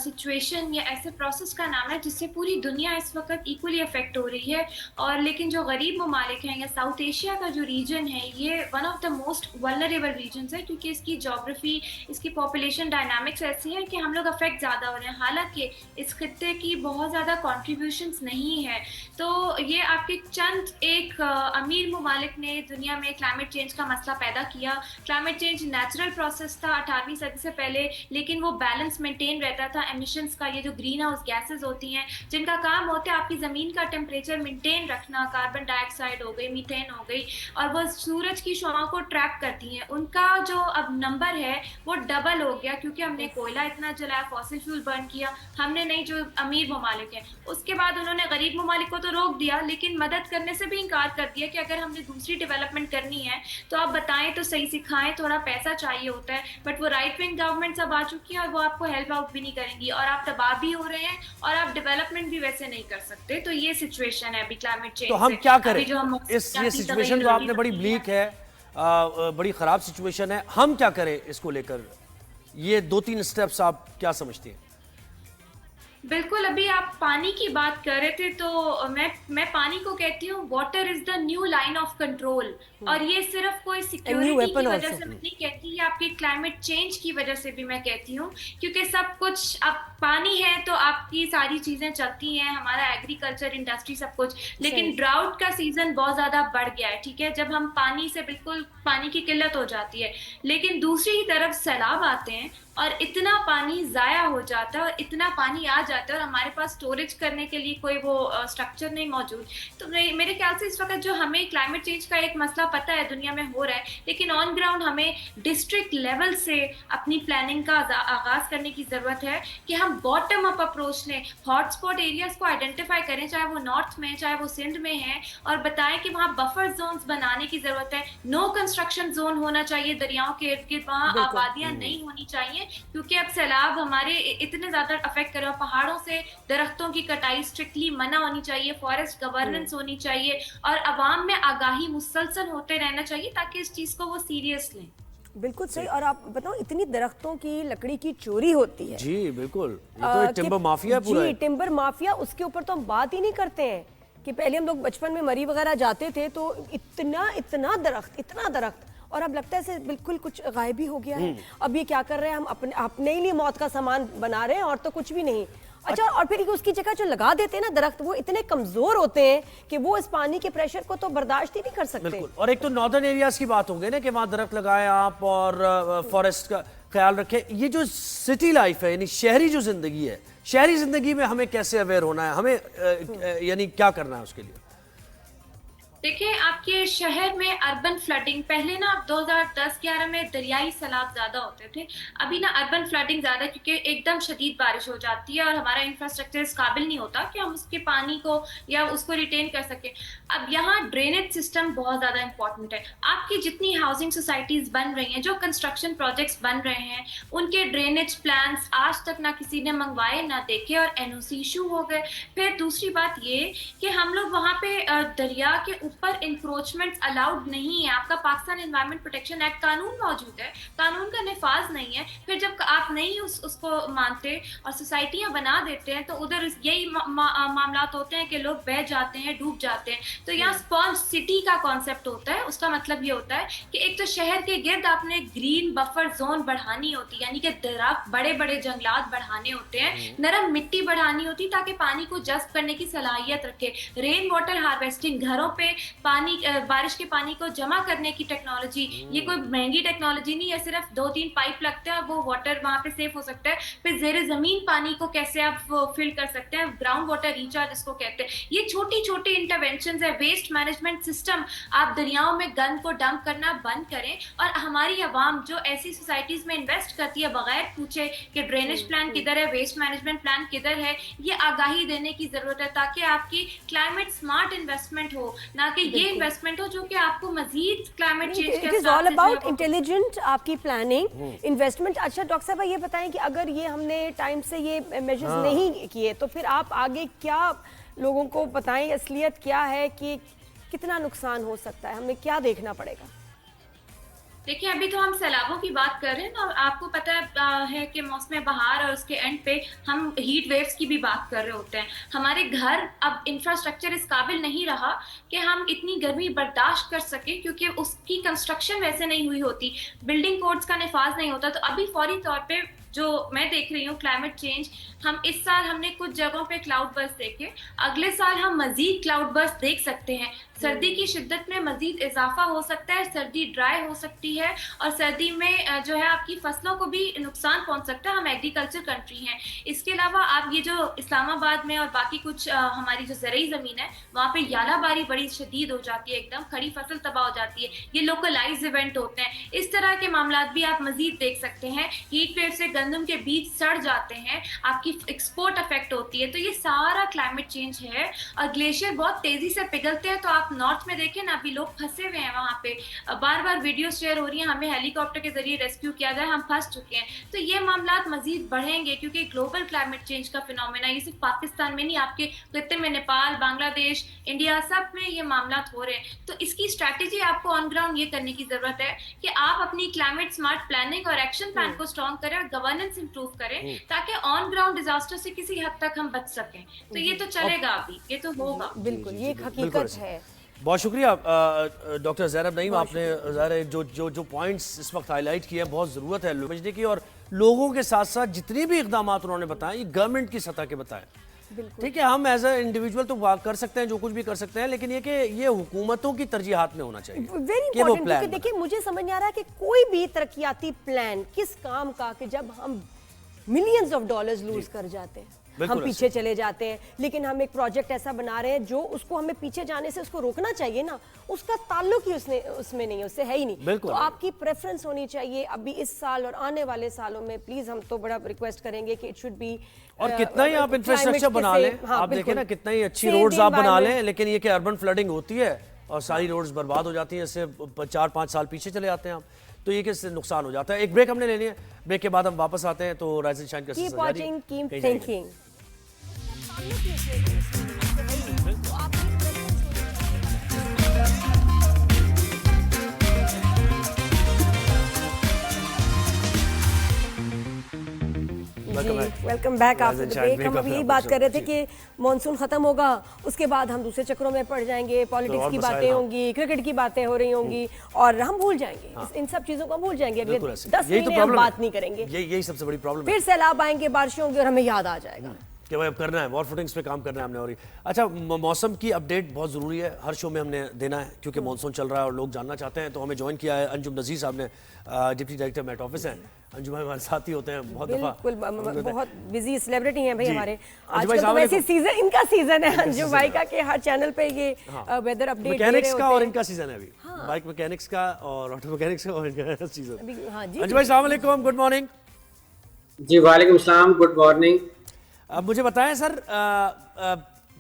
सिचुएशन या ऐसे प्रोसेस का नाम है जिससे पूरी दुनिया इस वक्त इक्वली अफेक्ट हो रही है। और लेकिन जो गरीब ममालिक हैं या साउथ एशिया का जो रीजन है, ये one of the most vulnerable regions है, क्योंकि इसकी जोग्राफी, इसकी पॉपुलेशन डायनामिक्स ऐसी है कि हम लोग अफेक्ट ज़्यादा हो रहे हैं। हालांकि इस खित्ते की बहुत ज़्यादा कॉन्ट्रीब्यूशंस नहीं है। तो ये आपके चंद एक अमीर ममालिक ने दुनिया में क्लाइमेट चेंज का मसला पैदा किया। क्लाइमेट चेंज नेचुरल प्रोसेस था 18वीं सदी से पहले, लेकिन वो बैलेंस मेंटेन रहता था एमिशंस का। ये जो ग्रीन हाउस गैसेज होती हैं, जिनका काम होता है आपकी ज़मीन का टेम्परेचर मेंटेन रखना, कार्बन डाइऑक्साइड हो गई, मीथेन हो गई, और वो सूरज की शुआओं को ट्रैप करती हैं। उनका जो अब नंबर है वो डबल हो गया, क्योंकि हमने कोयला इतना जलाया, फॉसिल फ्यूल बर्न किया हमने नहीं, जो अमीर ममालिक हैं। उसके बाद उन्होंने गरीब ममालिक को तो रोक दिया, लेकिन मदद करने से भी इनकार कर दिया कि अगर हमने दूसरी डेवलपमेंट करनी है तो आप बताएं तो सही, सिखाएं, थोड़ा पैसा चाहिए होता है। बट वो राइट विंग गवर्नमेंट अब आ चुकी है और वो आपको हेल्प आउट भी नहीं करेंगी, और आप तबाह भी हो रहे हैं और आप डेवलपमेंट भी वैसे नहीं कर सकते। तो ये सिचुएशन है अभी क्लाइमेट चेंज। तो हम क्या करें? जो हम इस ये सिचुएशन जो आपने बड़ी ब्लीक है, बड़ी खराब सिचुएशन है, हम क्या करें इसको लेकर? ये 2-3 स्टेप्स आप क्या समझती हैं? बिल्कुल, अभी आप पानी की बात कर रहे थे, तो मैं पानी को कहती हूँ water is the new line of control. और ये सिर्फ कोई सिक्योरिटी की वजह से मैं नहीं कहती, ये आपके क्लाइमेट चेंज की वजह से भी मैं कहती हूँ, क्योंकि सब कुछ अब पानी है तो आपकी सारी चीजें चलती हैं, हमारा एग्रीकल्चर, इंडस्ट्री, सब कुछ। लेकिन ड्राउट का सीजन बहुत ज्यादा बढ़ गया है, ठीक है, जब हम पानी से बिल्कुल पानी की किल्लत हो जाती है। लेकिन दूसरी तरफ सैलाब आते हैं और इतना पानी जाया हो जाता है और इतना पानी आ जाता है और हमारे पास स्टोरेज करने के लिए कोई वो स्ट्रक्चर नहीं मौजूद। तो मेरे ख्याल से इस वक्त जो हमें क्लाइमेट चेंज का एक मसला पता है दुनिया में हो रहा है, लेकिन ऑन ग्राउंड हमें डिस्ट्रिक्ट लेवल से अपनी प्लानिंग का आगाज करने की जरूरत है कि हम बॉटम अप अप्रोच लें, हॉटस्पॉट एरियाज को आइडेंटिफाई करें, चाहे वो नॉर्थ में, चाहे वो सिंध में है, और बताएं कि वहाँ बफर जोन्स बनाने की जरूरत है। नो कंस्ट्रक्शन जोन होना चाहिए दरियाओं के इर्द गिर्द, वहाँ आबादियां नहीं होनी चाहिए, क्योंकि अब सैलाब हमारे इतने ज्यादा अफेक्ट कर रहे हो। पहाड़ों से दरख्तों की कटाई स्ट्रिक्टली मना होनी चाहिए, फॉरेस्ट गवर्नेंस होनी चाहिए, और अवाम में आगाही मुसलसल होते रहना चाहिए ताकि इस चीज को वो सीरियस लें। बिल्कुल सही। और आप बताओ, इतनी दरख्तों की लकड़ी की चोरी होती है। जी बिल्कुल, ये तो एक टिम्बर माफिया पूरा है। जी, टिम्बर माफिया, उसके ऊपर तो हम बात ही नहीं करते हैं कि पहले हम लोग बचपन में मरी वगैरह जाते थे तो इतना दरख्त, और अब लगता है से बिल्कुल कुछ गायब ही हो गया है। अब ये क्या कर रहे हैं, हम अपने ही लिए मौत का सामान बना रहे हैं और तो कुछ भी नहीं। अच्छा, और फिर उसकी जगह जो लगा देते हैं ना दरख्त, वो इतने कमजोर होते हैं कि वो इस पानी के प्रेशर को तो बर्दाश्त ही नहीं कर सकते। बिल्कुल। और एक तो नॉर्दर्न एरियाज की बात हो गई ना कि वहां दरख्त लगाएं आप और फॉरेस्ट का ख्याल रखें। ये जो सिटी लाइफ है, यानी शहरी जो जिंदगी है, शहरी जिंदगी में हमें कैसे अवेयर होना है, हमें यानी क्या करना है उसके लिए? देखिए, आपके शहर में अर्बन फ्लडिंग, पहले ना 2010-11 में दरियाई सैलाब ज्यादा होते थे, अभी ना अर्बन फ्लडिंग ज्यादा, क्योंकि एकदम शदीद बारिश हो जाती है और हमारा इंफ्रास्ट्रक्चर इस काबिल नहीं होता कि हम उसके पानी को या उसको रिटेन कर सकें। अब यहाँ ड्रेनेज सिस्टम बहुत ज्यादा इंपॉर्टेंट है। आपकी जितनी हाउसिंग सोसाइटीज बन रही हैं, जो कंस्ट्रक्शन प्रोजेक्ट्स बन रहे हैं, उनके ड्रेनेज प्लान्स आज तक ना किसी ने मंगवाए ना देखे, और एनओसी इशू हो गए। फिर दूसरी बात ये कि हम लोग वहाँ पे दरिया के ऊपर इंक्रोचमेंट अलाउड नहीं है। आपका पाकिस्तान एनवायरमेंट प्रोटेक्शन एक्ट कानून मौजूद है, कानून का निफाज नहीं है। फिर जब आप नहीं उसको मानते और सोसाइटियां बना देते हैं, तो उधर यही मामलात होते हैं कि लोग बह जाते हैं, डूब जाते हैं। तो यहाँ स्पॉन्ज सिटी का कॉन्सेप्ट होता है। उसका मतलब ये होता है कि एक तो शहर के गिर्द आपने ग्रीन बफर जोन बढ़ानी होती है, यानी कि दरख्त, बड़े बड़े जंगलात बढ़ाने होते हैं, नरम मिट्टी बढ़ानी होती ताकि पानी को जज्ब करने की सलाहियत रखे। रेन वाटर हार्वेस्टिंग, घरों पे पानी, बारिश के पानी को जमा करने की टेक्नोलॉजी, ये कोई महंगी टेक्नोलॉजी नहीं है, सिर्फ 2-3 पाइप लगते हैं और वो वाटर वहां पे सेफ हो सकता है। फिर जेर जमीन पानी को कैसे आप फिल कर सकते हैं, ग्राउंड वाटर रिचार्ज इसको कहते हैं। ये छोटी छोटी इंटरवेंशन है। वेस्ट मैनेजमेंट सिस्टम, आप दरियाओं में गंद को डंप करना बंद करें, और हमारी आवाम जो ऐसी सोसाइटीज में इन्वेस्ट करती है बगैर पूछे कि ड्रेनेज प्लान किधर है, वेस्ट मैनेजमेंट प्लान किधर है, ये आगाही देने की जरूरत है ताकि आपकी क्लाइमेट स्मार्ट इन्वेस्टमेंट हो, ना कि ये इन्वेस्टमेंट हो जो कि आपको मजीद क्लाइमेट चेंज के it is all about intelligent आपकी प्लानिंग, इन्वेस्टमेंट। अच्छा डॉक्टर साहब, ये बताएं कि अगर ये हमने टाइम से ये मेजर्स नहीं किए तो फिर आप आगे क्या लोगों को बताएं, असलियत क्या है कि कितना नुकसान हो सकता है, हमें क्या देखना पड़ेगा? देखिए अभी तो हम सैलाबों की बात कर रहे हैं ना, आपको पता है कि मौसम बहार और उसके एंड पे हम हीट वेव्स की भी बात कर रहे होते हैं। हमारे घर अब इंफ्रास्ट्रक्चर इस काबिल नहीं रहा कि हम इतनी गर्मी बर्दाश्त कर सके, क्योंकि उसकी कंस्ट्रक्शन वैसे नहीं हुई होती, बिल्डिंग कोड्स का नफाज नहीं होता। तो अभी फौरी तौर पे जो मैं देख रही हूँ क्लाइमेट चेंज, हम इस साल हमने कुछ जगहों पे क्लाउड बर्स्ट देखे, अगले साल हम मजीद क्लाउड बर्स्ट देख सकते हैं। सर्दी की शिद्दत में मजीद इजाफा हो सकता है, सर्दी ड्राई हो सकती है और सर्दी में जो है आपकी फसलों को भी नुकसान पहुंच सकता है। हम एग्रीकल्चर कंट्री हैं। इसके अलावा आप ये जो इस्लामाबाद में और बाकी कुछ हमारी जो ज़रई ज़मीन है वहाँ पे यालाबारी बड़ी शदीद हो जाती है, एकदम खड़ी फसल तबाह हो जाती है। ये लोकलाइज इवेंट होते हैं। इस तरह के मामला भी आप मजीद देख सकते हैं। हीट वेव से गंदम के बीज सड़ जाते हैं, आपकी एक्सपोर्ट अफेक्ट होती है। तो ये सारा क्लाइमेट चेंज है। और ग्लेशियर बहुत तेजी से पिघलते हैं। तो आप नॉर्थ में देखें ना, अभी लोग फंसे हुए हैं वहां पे, बार बार वीडियो शेयर हो रही हैं, हमें हेलीकॉप्टर के जरिए रेस्क्यू किया जाए, हम फंस चुके हैं। तो ये मामला मजीद बढ़ेंगे, क्योंकि ग्लोबल क्लाइमेट चेंज का फिनोमेना ये सिर्फ पाकिस्तान में नहीं, आपके खित्ते में नेपाल, बांग्लादेश, इंडिया, सब में ये मामला हो रहे हैं। तो इसकी स्ट्रैटेजी आपको ऑन ग्राउंड ये करने की जरूरत है कि आप अपनी क्लाइमेट स्मार्ट प्लानिंग और एक्शन प्लान को स्ट्रॉन्ग करें और गवर्नेंस इंप्रूव करें, ताकि ऑन ग्राउंड डिजास्टर से किसी हद तक हम बच सकें। तो ये तो चलेगा, अभी ये तो होगा। बिल्कुल, ये एक हकीकत है। बहुत शुक्रिया डॉक्टर ज़ैनब नईम, आपने ज़ाहिर जो जो जो पॉइंट्स इस वक्त हाईलाइट किए हैं, बहुत ज़रूरत है समझने की, और लोगों के साथ साथ जितने भी इक़दाम उन्होंने बताए ये गवर्नमेंट की सतह के बताए। ठीक है, हम एज ए इंडिविजुअल तो कर सकते हैं, जो कुछ भी कर सकते हैं, लेकिन ये कि ये हुकूमतों की तरजीहात में होना चाहिए। वेरी इंपॉर्टेंट, क्योंकि देखिए मुझे समझ नहीं आ रहा है कि कोई भी तरक्याती प्लान किस काम का कि जब हम मिलियंस ऑफ डॉलर्स लूज कर जाते हैं, हम पीछे चले जाते हैं। लेकिन हम एक प्रोजेक्ट ऐसा बना रहे हैं जो उसको हमें पीछे जाने से उसको रोकना चाहिए ना, उसका ताल्लुक ही उसमें नहीं है, उससे है ही नहीं। तो आपकी प्रेफरेंस होनी चाहिए अभी इस साल और आने वाले सालों में। प्लीज हम तो बड़ा रिक्वेस्ट करेंगे कि इट शुड बी, और कितना ही आप इंफ्रास्ट्रक्चर बना लें, आप देखें ना कितना ही अच्छी रोड्स आप बना लें, लेकिन ये कि अर्बन फ्लडिंग होती है और सारी रोड्स बर्बाद हो जाती हैं, इससे 4-5 साल पीछे चले जाते हैं हम, तो ये किससे नुकसान हो जाता है। एक ब्रेक हमने लेनी है, ब्रेक के बाद हम वापस आते हैं। तो राइज एंड शाइन का keep watching, keep thinking. Welcome back after the break. हम अभी यही बात कर रहे थे कि मॉनसून खत्म होगा, उसके बाद हम दूसरे चक्रों में पड़ जाएंगे, पॉलिटिक्स की बातें होंगी, क्रिकेट की बातें हो रही होंगी, और हम भूल जाएंगे इन सब चीजों को, भूल जाएंगे। अगले 10 महीने हम बात नहीं करेंगे, यही सबसे बड़ी प्रॉब्लम है। फिर सैलाब आएंगे, बारिशें होंगी और हमें याद आ जाएगा कि भाई अब करना है, वॉर फुटिंग्स पे काम करना है हमने। और अच्छा, मौसम की अपडेट बहुत ज़रूरी है, हर शो में हमने देना है, क्योंकि मॉनसून चल रहा है और लोग जानना चाहते हैं। तो हमें ज्वाइन किया है अंजुम नज़ीर साहब ने, डिप्टी डायरेक्टर मेट ऑफिस हैं। अंजुम भाई हमारे साथ ही होते हैं बहुत दफ़ा, बहुत बिजी सेलिब्रिटी हैं भाई हमारे। आजकल तो वैसे सीजन, इनका सीजन है अंजुम भाई का, कि हर चैनल पे ये वेदर अपडेट मैकेनिक्स का, और इनका सीजन है अभी, बाइक मैकेनिक्स का और ऑटो मैकेनिक्स का, और इनका सीजन। अंजुम भाई अस्सलाम वालेकुम, गुड मॉर्निंग। जी वालेकुम सलाम, गुड मॉर्निंग। अब मुझे बताएं सर,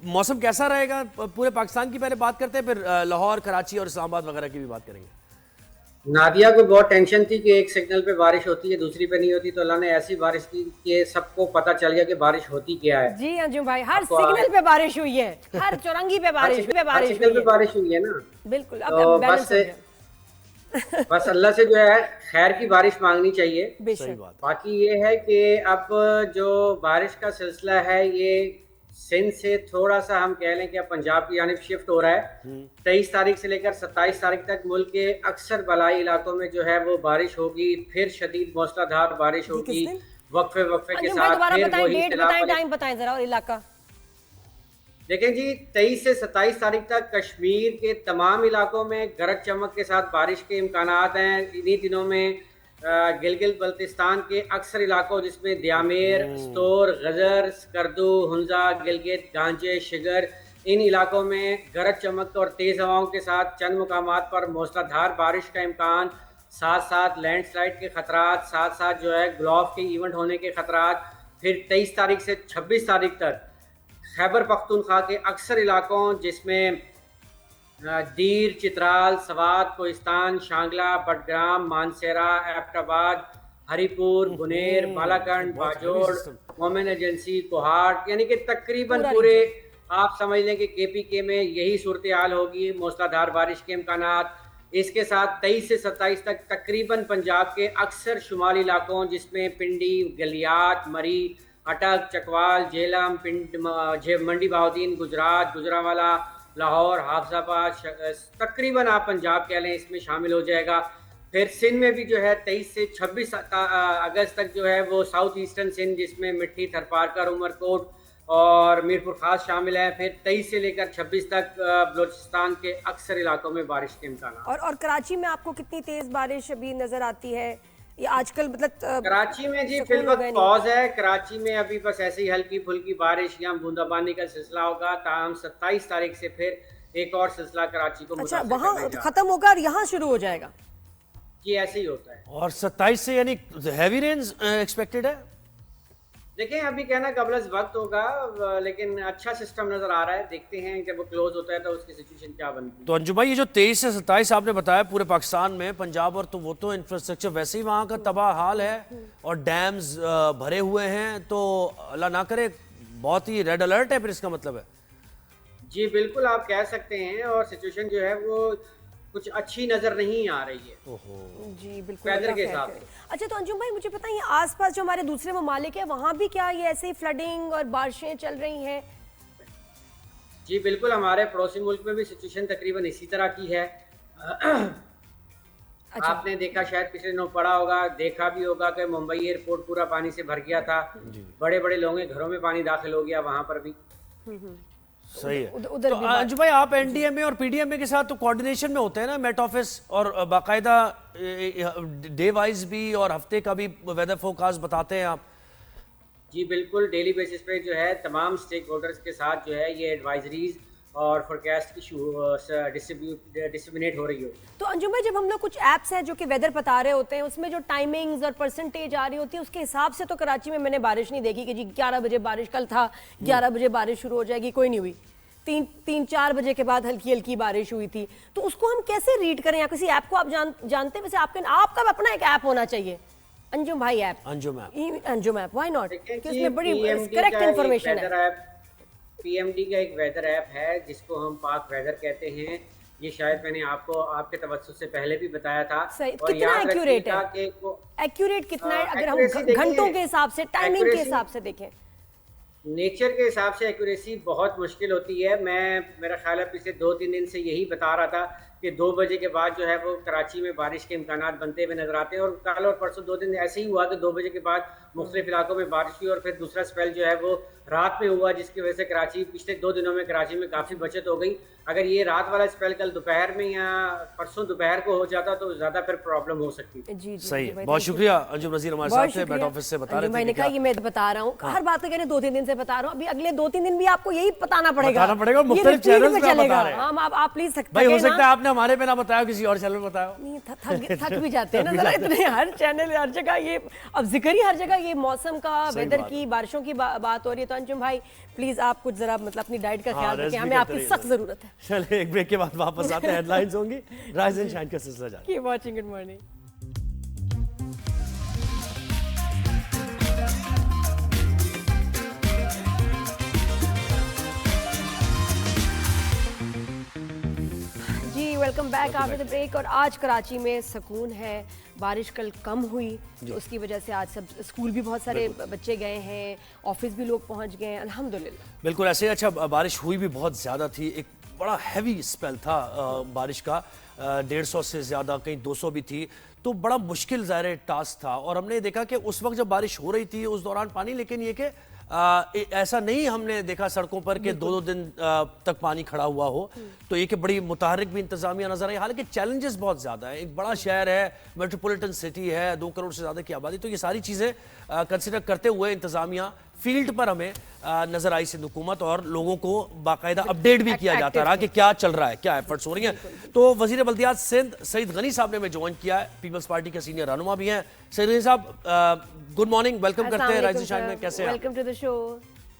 मौसम कैसा रहेगा पूरे पाकिस्तान की? पहले बात करते हैं, फिर लाहौर, कराची और इस्लामाबाद वगैरह की भी बात करेंगे। नादिया को बहुत टेंशन थी कि एक सिग्नल पे बारिश होती है, दूसरी पे नहीं होती, तो अल्लाह ने ऐसी बारिश की कि सबको पता चल गया कि बारिश होती क्या है। जी अंजुम भाई, हर सिग्नल पे बारिश हुई है, हर चौरंगी पे बारिश हुई है ना। बिल्कुल, तो बस अल्लाह से जो है खैर की बारिश मांगनी चाहिए। बाकी ये है कि अब जो बारिश का सिलसिला है ये सिंध से थोड़ा सा हम कह लें कि अब पंजाब की जानिब शिफ्ट हो रहा है। 23 तारीख से लेकर 27 तारीख तक मुल्क के अक्सर बलाई इलाकों में जो है वो बारिश होगी, फिर शदीद मूसलाधार बारिश होगी वक्फे के साथ। टाइम बताएं जरा और इलाका। देखें जी, 23 से 27 तारीख तक कश्मीर के तमाम इलाकों में गरज चमक के साथ बारिश के इम्कानात हैं। इन्हीं दिनों में गिलगित बल्तिस्तान के अक्सर इलाकों जिसमें द्यामेर, स्तोर, गजर, स्कर्दू, हुंजा, गिलगित, गांजे, शिगर, इन इलाकों में गरज चमक और तेज़ हवाओं के साथ चंद मुकामात पर मूसलाधार बारिश का इम्कान, साथ साथ लैंडस्लाइड के खतरात, साथ साथ जो है ग्लोव के इवेंट होने के खतरात। फिर 23 तारीख से 26 तारीख तक खैबर पख्तूनख्वा के अक्सर इलाकों जिसमें दीर, चित्राल, सवात, कोहिस्तान, शांगला, बडग्राम, मानसेरा, एबटाबाद, हरीपुर, बुनेर, बालाकंड, बाजोड़, मोमिन एजेंसी, कोहाट, यानी कि तकरीबन पूरे आप समझ लें कि KPK में यही सूरत हाल होगी। मूसलाधार बारिश के इम्कानात। इसके साथ 23 से 27 तक तकरीबन पंजाब के अक्सर शुमाली इलाकों जिसमें पिंडी, गलियात, मरी, अटक, चकवाल, झेलम, मंडी बहाउद्दीन, गुजरात, गुजरांवाला, लाहौर, हाफजाबाद, तकरीबन आप पंजाब कह लें, इसमें शामिल हो जाएगा। फिर सिंध में भी जो है 23 से 26 अगस्त तक जो है वो साउथ ईस्टर्न सिंध जिसमें मिट्टी, थरपारकर, उमरकोट और मीरपुर खास शामिल है। फिर 23 से लेकर 26 तक बलूचिस्तान के अक्सर इलाकों में बारिश के इम्कान। और कराची में आपको कितनी तेज बारिश अभी नजर आती है ये आजकल, मतलब कराची में जी फिल वक्त पॉज है। कराची में अभी बस ऐसे ही हल्की फुल्की बारिश या बूंदाबांदी का सिलसिला होगा। ताहम 27 तारीख से फिर एक और सिलसिला कराची को अच्छा वहाँ खत्म होगा और यहाँ शुरू हो जाएगा। जी ऐसे ही होता है। और 27 से यानी हैवी रेन्स एक्सपेक्टेड है। देखें अभी कहना कबलस वक्त होगा, लेकिन अच्छा सिस्टम नजर आ रहा है। देखते हैं जब वो क्लोज होता है तो उसकी सिचुएशन क्या बनती है। तो अंजुम भाई ये जो 23 से 27 आपने बताया पूरे पाकिस्तान में, पंजाब और तो वो तो इंफ्रास्ट्रक्चर वैसे ही वहाँ का तबाह हाल है और डैम्स भरे हुए हैं, तो अल्लाह ना करे बहुत ही रेड अलर्ट है फिर इसका मतलब है। जी बिल्कुल आप कह सकते हैं, और सिचुएशन जो है वो कुछ अच्छी नजर नहीं आ रही है। जी बिल्कुल वेदर के हिसाब से। अच्छा तो अंजुम भाई मुझे बताइए आसपास जो हमारे दूसरे ममालिक है वहाँ भी क्या ये ऐसे ही फ्लडिंग और बारिशें चल रही हैं? जी बिल्कुल हमारे पड़ोसी मुल्क में भी सिचुएशन तकरीबन इसी तरह की है। आपने देखा शायद पिछले दिनों पढ़ा होगा, देखा भी होगा कि मुंबई एयरपोर्ट पूरा पानी से भर गया था। बड़े बड़े लोगों के घरों में पानी दाखिल हो गया, वहां पर भी सही है। उधर तो अंजुम भाई आप एनडीएमए और पीडीएमए के साथ तो कोऑर्डिनेशन में होते हैं ना, मेट ऑफिस, और बाकायदा डे वाइज भी और हफ्ते का भी वेदर फोरकास्ट बताते हैं आप? जी बिल्कुल डेली बेसिस पे जो है तमाम स्टेक होल्डर्स के साथ जो है ये एडवाइजरीज और फोरकास्ट डिस्ट्रीब्यूट हो रही हो। तो अंजुम भाई जब हम लोग कुछ ऐप्स हैं जो कि वेदर बता रहे होते हैं उसमें जो टाइमिंग्स और परसेंटेज आ रही होती है उसके हिसाब से तो कराची में मैंने बारिश नहीं देखी कि जी 11 बजे बारिश, कल था 11 बजे बारिश शुरू हो जाएगी, कोई नहीं हुई। 3-4 बजे के बाद हल्की हल्की बारिश हुई थी। तो उसको हम कैसे रीड करें, या किसी ऐप को आप जानते हैं? वैसे आपका अपना एक ऐप होना चाहिए, अंजुम भाई app, Anjum app, why not, कि उसमें बड़ी करेक्ट इंफॉर्मेशन है। पीएमडी का एक वेदर ऐप है जिसको हम पाक वेदर कहते हैं। ये शायद मैंने आपको आपके तवज्जुह से पहले भी बताया था। और कितना एक्यूरेट है? एक्यूरेट कितना है अगर हम घंटों के हिसाब से, टाइमिंग के हिसाब से देखें? नेचर के हिसाब से एक्यूरेसी बहुत मुश्किल होती है। मेरा ख्याल है पिछले 2-3 दिन से यही बता रहा था कि 2 बजे के बाद जो है वो कराची में बारिश के इम्कानात बनते हुए नजर आते हैं, और कल और परसों 2 दिन ऐसे ही हुआ कि 2 बजे के बाद मुख्तलिफ इलाकों में बारिश हुई, और फिर दूसरा स्पेल जो है वो रात में हुआ, जिसकी वजह से कराची पिछले 2 दिनों में कराची में काफ़ी बचत हो गई। अगर ये रात वाला स्पेल कल दोपहर में या परसों दोपहर को हो जाता तो ज़्यादा फिर प्रॉब्लम हो सकती है। जी सही है, बहुत शुक्रिया अंजुम नज़ीर हमारे साथ थे, मेट ऑफिस से बता रहे थे। मैंने कहा ये मैं बता रहा हूँ, हर बात कहने 2-3 दिन से बता रहा हूँ, अभी अगले 2-3 दिन भी आपको यही बताना पड़ेगा, मुख्तलिफ चैनल्स पे बता रहे हैं। आप प्लीज भाई हो सकता है आपने हमारे पे ना बताया, किसी और चैनल में बताया। नहीं थक भी जाते हैं ना जरा इतने, हर चैनल हर जगह ये अब जिक्र ही हर जगह ये मौसम का, वेदर की, बारिशों की बात हो रही है। तो अंजुम भाई प्लीज आप कुछ जरा मतलब अपनी डाइट का ख्याल रखें, हमें आपकी सख्त जरूरत है। चलिए एक ब्रेक के बाद वापस आते हैं, हेडलाइंस होंगी, राइज एंड शाइन का सिलसिला जारी। Keep watching, good morning. Welcome back after the break. और आज कराची में सुकून है, बारिश कल कम हुई तो उसकी वजह से आज सब स्कूल भी बहुत सारे बच्चे गए हैं, ऑफिस भी लोग पहुंच गए हैं, अल्हम्दुलिल्लाह। बिल्कुल ऐसे। अच्छा बारिश हुई भी बहुत ज़्यादा थी, एक बड़ा हैवी स्पेल था बारिश का, 150 से ज़्यादा, कहीं 200 भी थी, तो बड़ा मुश्किल ज़ाहिर टास्क था। और हमने देखा कि उस वक्त जब बारिश हो रही थी उस दौरान पानी, लेकिन ये कि ऐसा नहीं हमने देखा सड़कों पर कि 2-2 दिन तक पानी खड़ा हुआ हो, तो ये कि बड़ी मुतहरिक भी इंतजामिया नजर आई। हालांकि चैलेंजेस बहुत ज़्यादा है, एक बड़ा शहर है, मेट्रोपॉलिटन सिटी है, 2 करोड़ से ज़्यादा की आबादी, तो ये सारी चीज़ें कंसिडर करते हुए इंतजामिया फील्ड पर हमें नजर आई सिंध हुकूमत, और लोगों को बाकायदा अपडेट भी किया जाता रहा कि क्या चल रहा है, क्या एफर्ट्स हो रही हैं। तो वजीर बल्दियात सिंध सईद गनी साहब ने हमें ज्वाइन किया है, पीपल्स पार्टी के सीनियर रहनुमा भी हैं। सईद गनी साहब गुड मॉर्निंग, वेलकम करते हैं राइज एंड शाइन में, कैसे हैं? Welcome to the show.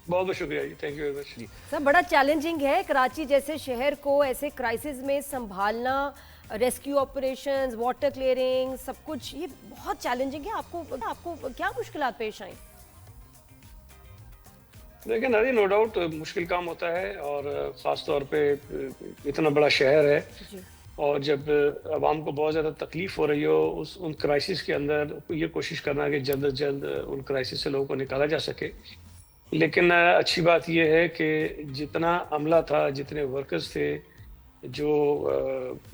बहुत बहुत शुक्रिया जी, थैंक यू वेरी मच जी। सर बड़ा चैलेंजिंग है कराची जैसे शहर को ऐसे क्राइसिस में संभालना, रेस्क्यू ऑपरेशंस, वाटर क्लियरिंग, सब कुछ ये बहुत चैलेंजिंग है। आपको क्या मुश्किलात पेश आई? लेकिन अरे नो डाउट मुश्किल काम होता है, और ख़ास तौर पे इतना बड़ा शहर है और जब आवाम को बहुत ज़्यादा तकलीफ हो रही हो उन क्राइसिस के अंदर ये कोशिश करना कि जल्द अज जल्द उन क्राइसिस से लोगों को निकाला जा सके। लेकिन अच्छी बात यह है कि जितना अमला था, जितने वर्कर्स थे, जो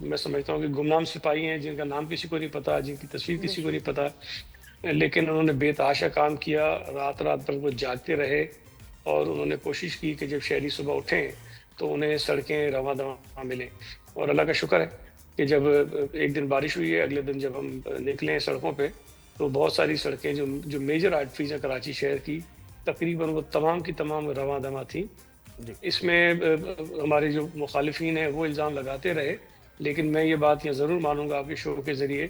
मैं समझता हूँ कि गुमनाम सिपाही हैं जिनका नाम किसी को नहीं पता, जिनकी तस्वीर किसी को नहीं पता, लेकिन उन्होंने बेतहाशा काम किया, रात रात भर वो जागते रहे और उन्होंने कोशिश की कि जब शहरी सुबह उठें तो उन्हें सड़कें रवां दवां मिलें। और अल्लाह का शुक्र है कि जब एक दिन बारिश हुई है, अगले दिन जब हम निकले सड़कों पे तो बहुत सारी सड़कें जो मेजर आर्टरीज हैं कराची शहर की, तकरीबन वो तमाम की तमाम रवां दवां थी। इसमें हमारे जो मुखालिफिन हैं वो इल्ज़ाम लगाते रहे, लेकिन मैं ये बात यहाँ ज़रूर मानूंगा आपके शो के ज़रिए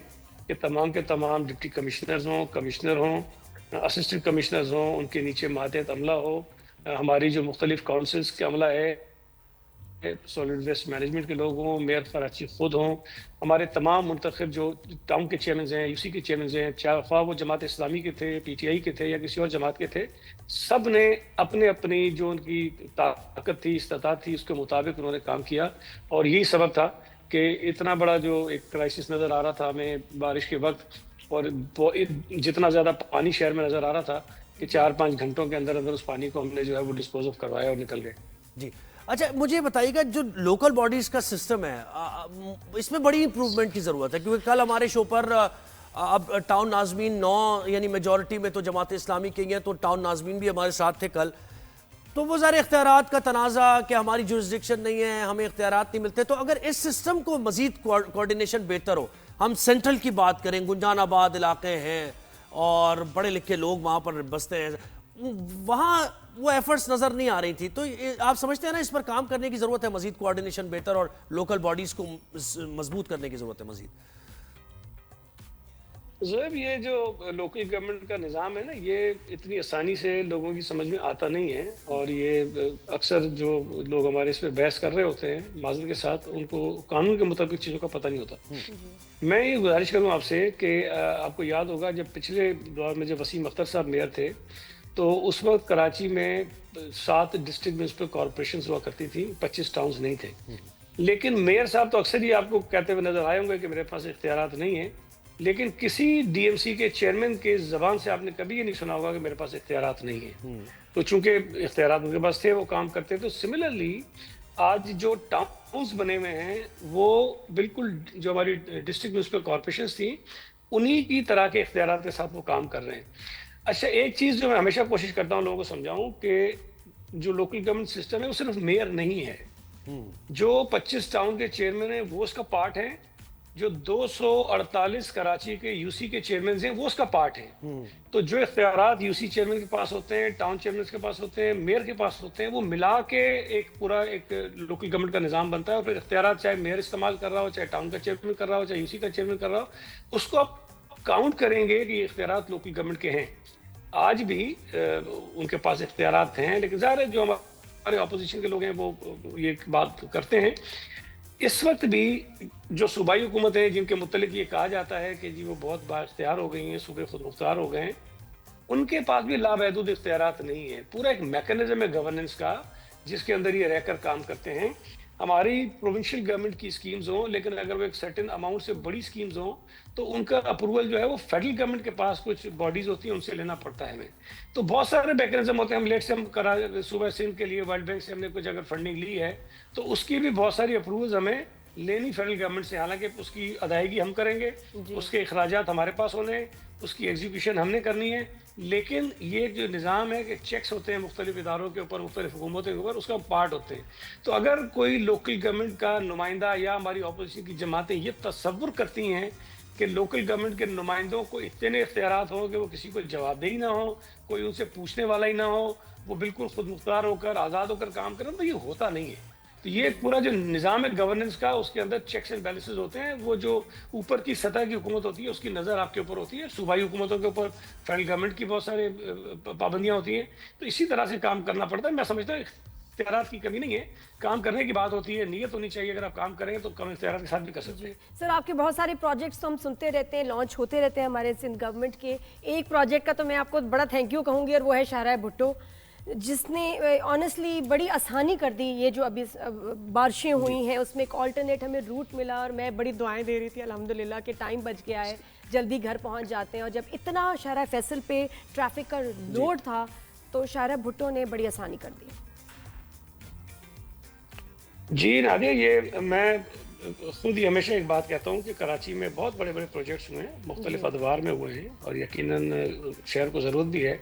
कि तमाम के तमाम डिप्टी कमिश्नर्स हों, कमिश्नर हों, असिस्टेंट कमिश्नर्स हों, उनके नीचे मातहत अमला हो, हमारी जो मुख्तलिफ काउंसिल्स के अमला है, सॉलिड वेस्ट मैनेजमेंट के लोग हों, मेयर कराची खुद हों, हमारे तमाम मुंतखब जो टाउन के चेयरमैन हैं, यूसी के चेयरमैन हैं, चाहे ख्वाह वो जमात इस्लामी के थे, पीटीआई के थे या किसी और जमात के थे, सब ने अपने अपनी जो उनकी ताकत थी, इस्तात थी, उसके मुताबिक उन्होंने काम किया। और यही सबब था कि इतना बड़ा जो एक क्राइसिस नज़र आ रहा था हमें बारिश के वक्त, और जितना ज़्यादा पानी शहर में नज़र आ रहा था कि 4-5 घंटों के अंदर अंदर उस पानी को हमने जो है वो डिस्पोज ऑफ करवाया और निकल गए। जी अच्छा, मुझे बताइएगा जो लोकल बॉडीज का सिस्टम है इसमें बड़ी इंप्रूवमेंट की ज़रूरत है, क्योंकि कल हमारे शो पर अब टाउन नाज़मीन 9 यानी मेजॉरिटी में तो जमात इस्लामी के हैं, तो टाउन नाज़मीन भी हमारे साथ थे कल। तो वो ज़ाहिर इख्तियारात का तनाज़ा कि हमारी जुरिस्डिक्शन नहीं है, हमें इख्तियारात नहीं मिलते, तो अगर इस सिस्टम को मज़ीद कोऑर्डिनेशन बेहतर हो, हम सेंट्रल की बात करें, गुंजानाबाद इलाके हैं और बड़े लिखे लोग वहाँ पर बसते हैं, वहाँ वो एफर्ट्स नज़र नहीं आ रही थी, तो आप समझते हैं ना इस पर काम करने की ज़रूरत है, मज़ीद कोऑर्डिनेशन बेहतर और लोकल बॉडीज़ को मजबूत करने की ज़रूरत है मज़ीद। ज़ोएब, ये जो लोकल गवर्नमेंट का निज़ाम है ना, ये इतनी आसानी से लोगों की समझ में आता नहीं है, और ये अक्सर जो लोग हमारे इस पर बहस कर रहे होते हैं माज़रत के साथ, उनको कानून के मुताबिक चीज़ों का पता नहीं होता। मैं ये गुजारिश करूँ आपसे कि आपको याद होगा जब पिछले दौर में जब वसीम अख्तर साहब मेयर थे, तो उस वक्त कराची में 7 डिस्ट्रिक्ट म्यूनिसिपल कॉरपोरेशन हुआ करती थी, 25 टाउन्स नहीं थे। लेकिन मेयर साहब तो अक्सर ही आपको कहते हुए नजर आए होंगे कि मेरे पास इख्तियारात नहीं है, लेकिन किसी डीएमसी के चेयरमैन के ज़बान से आपने कभी ये नहीं सुना होगा कि मेरे पास इख्तियारात नहीं है। तो चूंकि इख्तियारात उनके पास थे, वो काम करते। तो सिमिलरली आज जो टाउन्स बने हुए हैं वो बिल्कुल जो हमारी डिस्ट्रिक्ट म्यूनिसिपल कॉरपोरेशन थी उन्हीं की तरह के इख्तियारात के साथ वो काम कर रहे हैं। अच्छा, एक चीज़ जो मैं हमेशा कोशिश करता हूँ लोगों को समझाऊं कि जो लोकल गवर्नमेंट सिस्टम है वो सिर्फ मेयर नहीं है। जो 25 टाउन के चेयरमैन हैं वो उसका पार्ट है, जो 248 कराची के यूसी के चेयरमैन हैं वो उसका पार्ट है। तो जो इख्तियारात यूसी चेयरमैन के पास होते हैं, टाउन चेयरमैन के पास होते हैं, मेयर के पास होते हैं, वो मिला के एक पूरा एक लोकल गवर्नमेंट का निज़ाम बनता है। और फिर इख्तियारात चाहे मेयर इस्तेमाल कर रहा हो, चाहे टाउन का चेयरमैन कर रहा हो, चाहे यूसी का चेयरमैन कर रहा हो, उसको आप काउंट करेंगे कि ये इख्तियारात लोकल गवर्नमेंट के हैं। आज भी उनके पास इख्तियारात हैं, लेकिन ज़ाहिर है जो हमारे अपोजिशन के लोग हैं वो ये बात करते हैं। इस वक्त भी जो सूबाई हुकूमत है जिनके मुतल्लिक ये कहा जाता है कि जी वो बहुत बाइख्तियार हो गई हैं, सूबे खुद मुख्तार हो गए हैं, उनके पास भी लामहदूद इख्तियारात नहीं है। पूरा एक मैकेनिज्म है गवर्नेंस का जिसके अंदर ये रहकर काम करते हैं। हमारी प्रोविंशियल गवर्नमेंट की स्कीम्स हों, लेकिन अगर वो एक सर्टेन अमाउंट से बड़ी स्कीम्स हों तो उनका अप्रूवल जो है वो फेडरल गवर्नमेंट के पास कुछ बॉडीज होती हैं, उनसे लेना पड़ता है हमें। तो बहुत सारे मैकेनिज्म होते हैं। हम लेट से हम करा सूबा सिंध के लिए वर्ल्ड बैंक से हमने कुछ अगर फंडिंग ली है तो उसकी भी बहुत सारी अप्रूवल्स हमें लेनी फेडरल गवर्नमेंट से, हालांकि उसकी अदायगी हम करेंगे, उसके अखराजात हमारे पास होने, उसकी एग्जीक्यूशन हमने करनी है। लेकिन ये जो निज़ाम है कि चेक्स होते हैं मुख्तलिफ इदारों के ऊपर, मुख्तलिफ हुकूमतों के ऊपर, उसका पार्ट होते हैं। तो अगर कोई लोकल गवर्नमेंट का नुमाइंदा या हमारी अपोजिशन की जमातें ये तसव्वुर करती हैं कि लोकल गवर्नमेंट के नुमाइंदों को इतने इख्तियारात हों कि वो किसी को जवाबदेही ना हो, कोई उनसे पूछने वाला ही ना हो, वो बिल्कुल खुद मुख्तार होकर आज़ाद होकर काम करें, तो ये होता नहीं है। तो ये पूरा जो निज़ाम है गवर्नेंस का, उसके अंदर चेक्स एंड बैलेंसेस होते हैं। वो जो ऊपर की सतह की हुकूमत होती है उसकी नज़र आपके ऊपर होती है, सूबाई हुकूमतों के ऊपर फेडरल गवर्नमेंट की बहुत सारे पाबंदियाँ होती हैं। तो इसी तरह से काम करना पड़ता है। मैं समझता हूँ इख्तियारात की कमी नहीं है, काम करने की बात होती है, नीयत होनी चाहिए। अगर आप काम करेंगे तो कम इख्तियारात के साथ भी कर सकते हैं। सर, आपके बहुत सारे प्रोजेक्ट्स तो हम सुनते रहते हैं, लॉन्च होते रहते हैं हमारे सिंध गवर्नमेंट के। एक प्रोजेक्ट का तो मैं आपको बड़ा थैंक यू कहूँगी और वो है शाहराह भुट्टो। جس نے آنیسٹلی بڑی آسانی کر دی. یہ جو ابھی بارشیں ہوئی ہیں اس میں ایک آلٹرنیٹ ہمیں روٹ ملا, اور میں بڑی دعائیں دے رہی تھی الحمدللہ کہ ٹائم بچ گیا ہے, جلدی گھر پہنچ جاتے ہیں. اور جب اتنا شاہراہ فیصل پہ ٹریفک کا لوڈ تھا تو شاہراہ بھٹو نے بڑی آسانی کر دی. جی نادیہ, یہ میں خود ہی ہمیشہ ایک بات کہتا ہوں کہ کراچی میں بہت بڑے بڑے پروجیکٹس ہوئے ہیں, مختلف ادوار میں ہوئے ہیں, اور یقیناً شہر کو ضرورت بھی ہے.